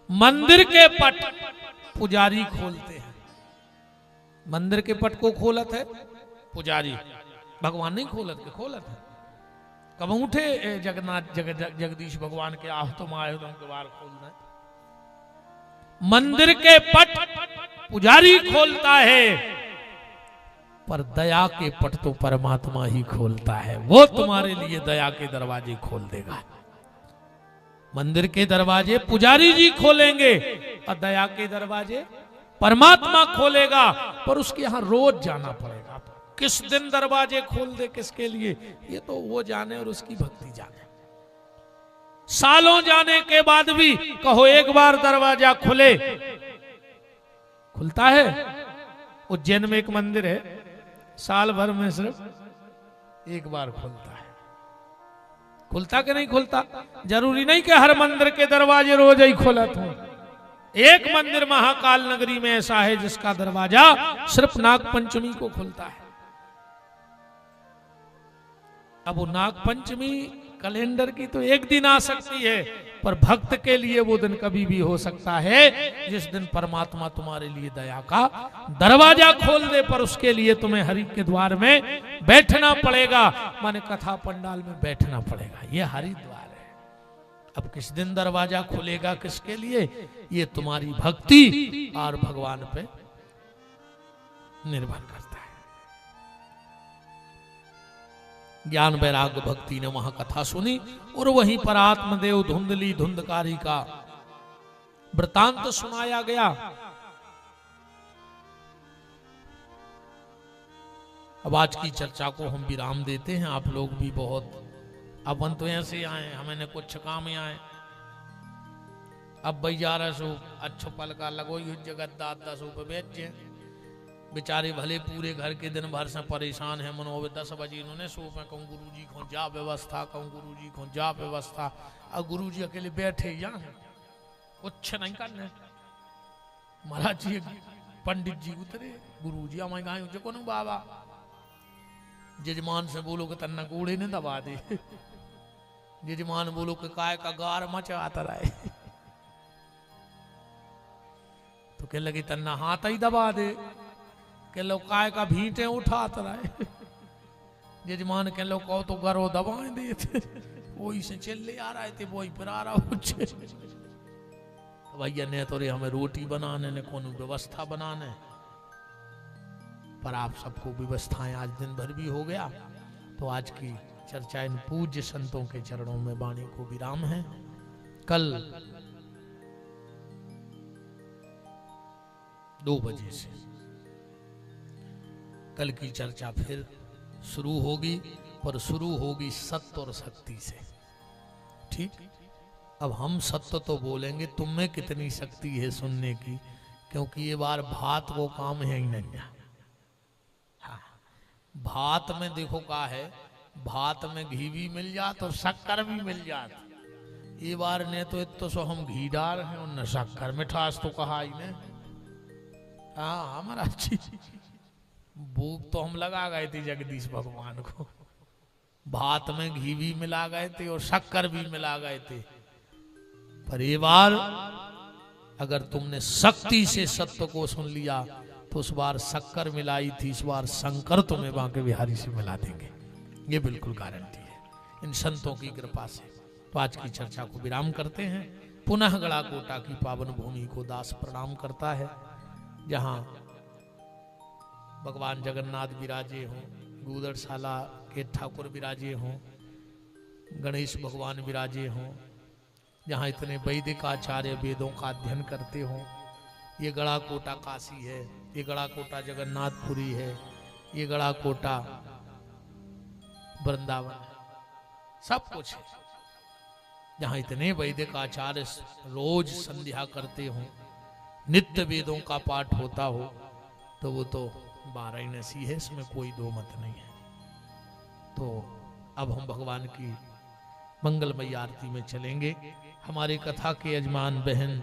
मंदिर के पट पुजारी खोलते हैं। मंदिर के पट को खोलत है पुजारी, भगवान नहीं खोलत के, खोलत है। कब उठे जगन्नाथ जगदीश भगवान के आह तुम आए तुम के बार खोल दें। मंदिर के पट पुजारी खोलता है, पर दया के पट तो परमात्मा ही खोलता है। वो तुम्हारे लिए दया के दरवाजे खोल देगा। मंदिर के दरवाजे पुजारी जी खोलेंगे और दया के दरवाजे परमात्मा खोलेगा, पर उसके यहां रोज जाना पड़ेगा। किस दिन दरवाजे खोल दे किसके लिए, ये तो वो जाने और उसकी भक्ति जाने। सालों जाने के बाद भी कहो एक बार दरवाजा खुले, खुलता है। उज्जैन में एक मंदिर है, साल भर में सिर्फ एक बार खुलता है। खुलता कि नहीं खुलता? जरूरी नहीं कि हर मंदिर के दरवाजे रोज ही खुलत हो। एक मंदिर महाकाल नगरी में ऐसा है जिसका दरवाजा सिर्फ नाग पंचमी को खुलता है। अब वो नाग पंचमी कैलेंडर की तो एक दिन आ सकती है, पर भक्त के लिए वो दिन कभी भी हो सकता है जिस दिन परमात्मा तुम्हारे लिए दया का दरवाजा खोल दे। पर उसके लिए तुम्हें हरि के द्वार में बैठना पड़ेगा, माने कथा पंडाल में बैठना पड़ेगा। ये हरि द्वार है। अब किस दिन दरवाजा खुलेगा किसके लिए, ये तुम्हारी भक्ति और भगवान पे निर्भर करता है। ज्ञान वैराग्य भक्ति ने वहां कथा सुनी और वहीं पर आत्मदेव धुंधली धुंधकारी का वृतांत सुनाया गया। अब आज की चर्चा को हम विराम देते हैं। आप लोग भी बहुत अपन तो ऐसे आए, हमें कुछ काम में आए। अब भैया सो अच्छो पल का लगो जगत दादा सो पे बेचे बेचारे भले पूरे घर के दिन भर से परेशान है। मनोवे 10 बजे इन्होंने सो में कहूँ गुरु जी को जा व्यवस्था, कहूँ गुरु जी को जा व्यवस्था। और गुरु जी अकेले बैठे यहाँ है, कुछ नहीं करने। महाराज जी पंडित जी उतरे, गुरु जी हमारे गाय को बाबा जजमान से बोलो कि तन्ना कूड़े ने दबा दे। जजमान बोलो कि काय का गार मचाता रहे। तो कह लगी तन्ना हाथ ही दबा दे, के लो काय का भीटे उठाता रहे। जजमान के लो कहो तो गरो दबाए देते, वही से चले आ रहे थे, वही पर आ रहा उच्चे। तो भैया ने तो रे हमें रोटी बनाने ने कौन व्यवस्था बनाने, पर आप सबको व्यवस्थाएं आज दिन भर भी हो गया। तो आज की चर्चा इन पूज्य संतों के चरणों में वाणी को विराम है। कल 2 बजे से कल की चर्चा फिर शुरू होगी, पर शुरू होगी सत्य और शक्ति से। ठीक, अब हम सत्य तो बोलेंगे, तुम में कितनी शक्ति है सुनने की, क्योंकि ये बार भात वो काम है ही नहीं। हाँ, भात में देखो क्या है, भात में घी भी मिल जात और शक्कर भी मिल जात। ये बार ने तो इतो सो हम घी डाल हैं और न शक्कर, मिठास तो कहा ही ने। हाँ हमारा अच्छी भूख तो हम लगा गए थे जगदीश भगवान को, भात में घी भी मिला गए थे और शक्कर भी मिला गए थे। पर ये बार अगर तुमने शक्ति से सत्य को सुन लिया तो उस बार शक्कर मिलाई थी, इस बार शंकर तुम्हें बांके बिहारी से मिला देंगे, ये बिल्कुल गारंटी है इन संतों की कृपा से। तो आज की चर्चा को विराम करते हैं। पुनः गड़ाकोटा की पावन भूमि को दास प्रणाम करता है, जहां भगवान जगन्नाथ विराजे हों, गूदड़शाला के ठाकुर विराजे हों, गणेश भगवान विराजे हों, जहाँ इतने वैदिक आचार्य वेदों का अध्ययन करते हों। ये गड़ाकोटा काशी है, ये गड़ाकोटा जगन्नाथपुरी है, ये गड़ाकोटा वृंदावन है, सब कुछ है। जहाँ इतने वैदिक आचार्य रोज संध्या करते हों, नित्य वेदों का पाठ होता हो, तो वो तो वाराणसी है, इसमें कोई दो मत नहीं है। तो अब हम भगवान की मंगलमयी आरती में चलेंगे। हमारे कथा के यजमान बहन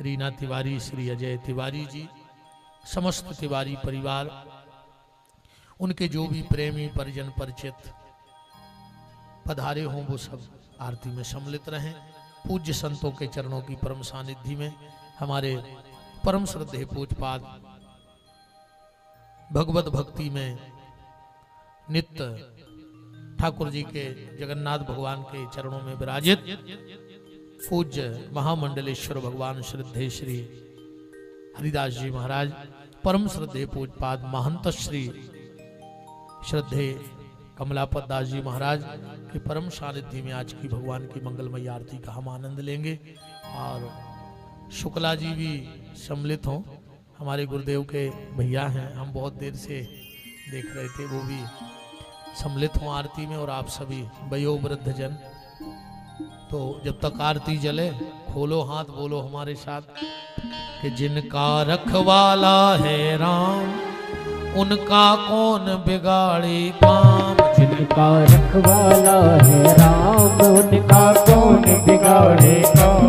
रीना तिवारी, श्री अजय तिवारी जी, समस्त तिवारी परिवार, उनके जो भी प्रेमी परिजन परिचित पधारे हों वो सब आरती में सम्मिलित रहें। पूज्य संतों के चरणों की परम सानिध्य में हमारे परम श्रद्धेय पूज्यपाद भगवत भक्ति में नित्य ठाकुर जी के जगन्नाथ भगवान के चरणों में विराजित पूज्य महामंडलेश्वर भगवान श्रद्धेय श्री हरिदास जी महाराज, परम श्रद्धेय पूज्यपाद महंत श्री श्रद्धेय कमलापत दास जी महाराज के परम सानिध्य में आज की भगवान की मंगलमयी आरती का हम आनंद लेंगे। और शुक्ला जी भी सम्मिलित हों, हमारे गुरुदेव के भैया हैं, हम बहुत देर से देख रहे थे, वो भी सम्मिलित हों आरती में। और आप सभी वयो वृद्ध जन, तो जब तक आरती जले खोलो हाथ, बोलो हमारे साथ कि जिनका रखवाला है राम उनका कौन बिगाड़े काम। जिनका रखवाला है राम उनका कौन बिगाड़े काम।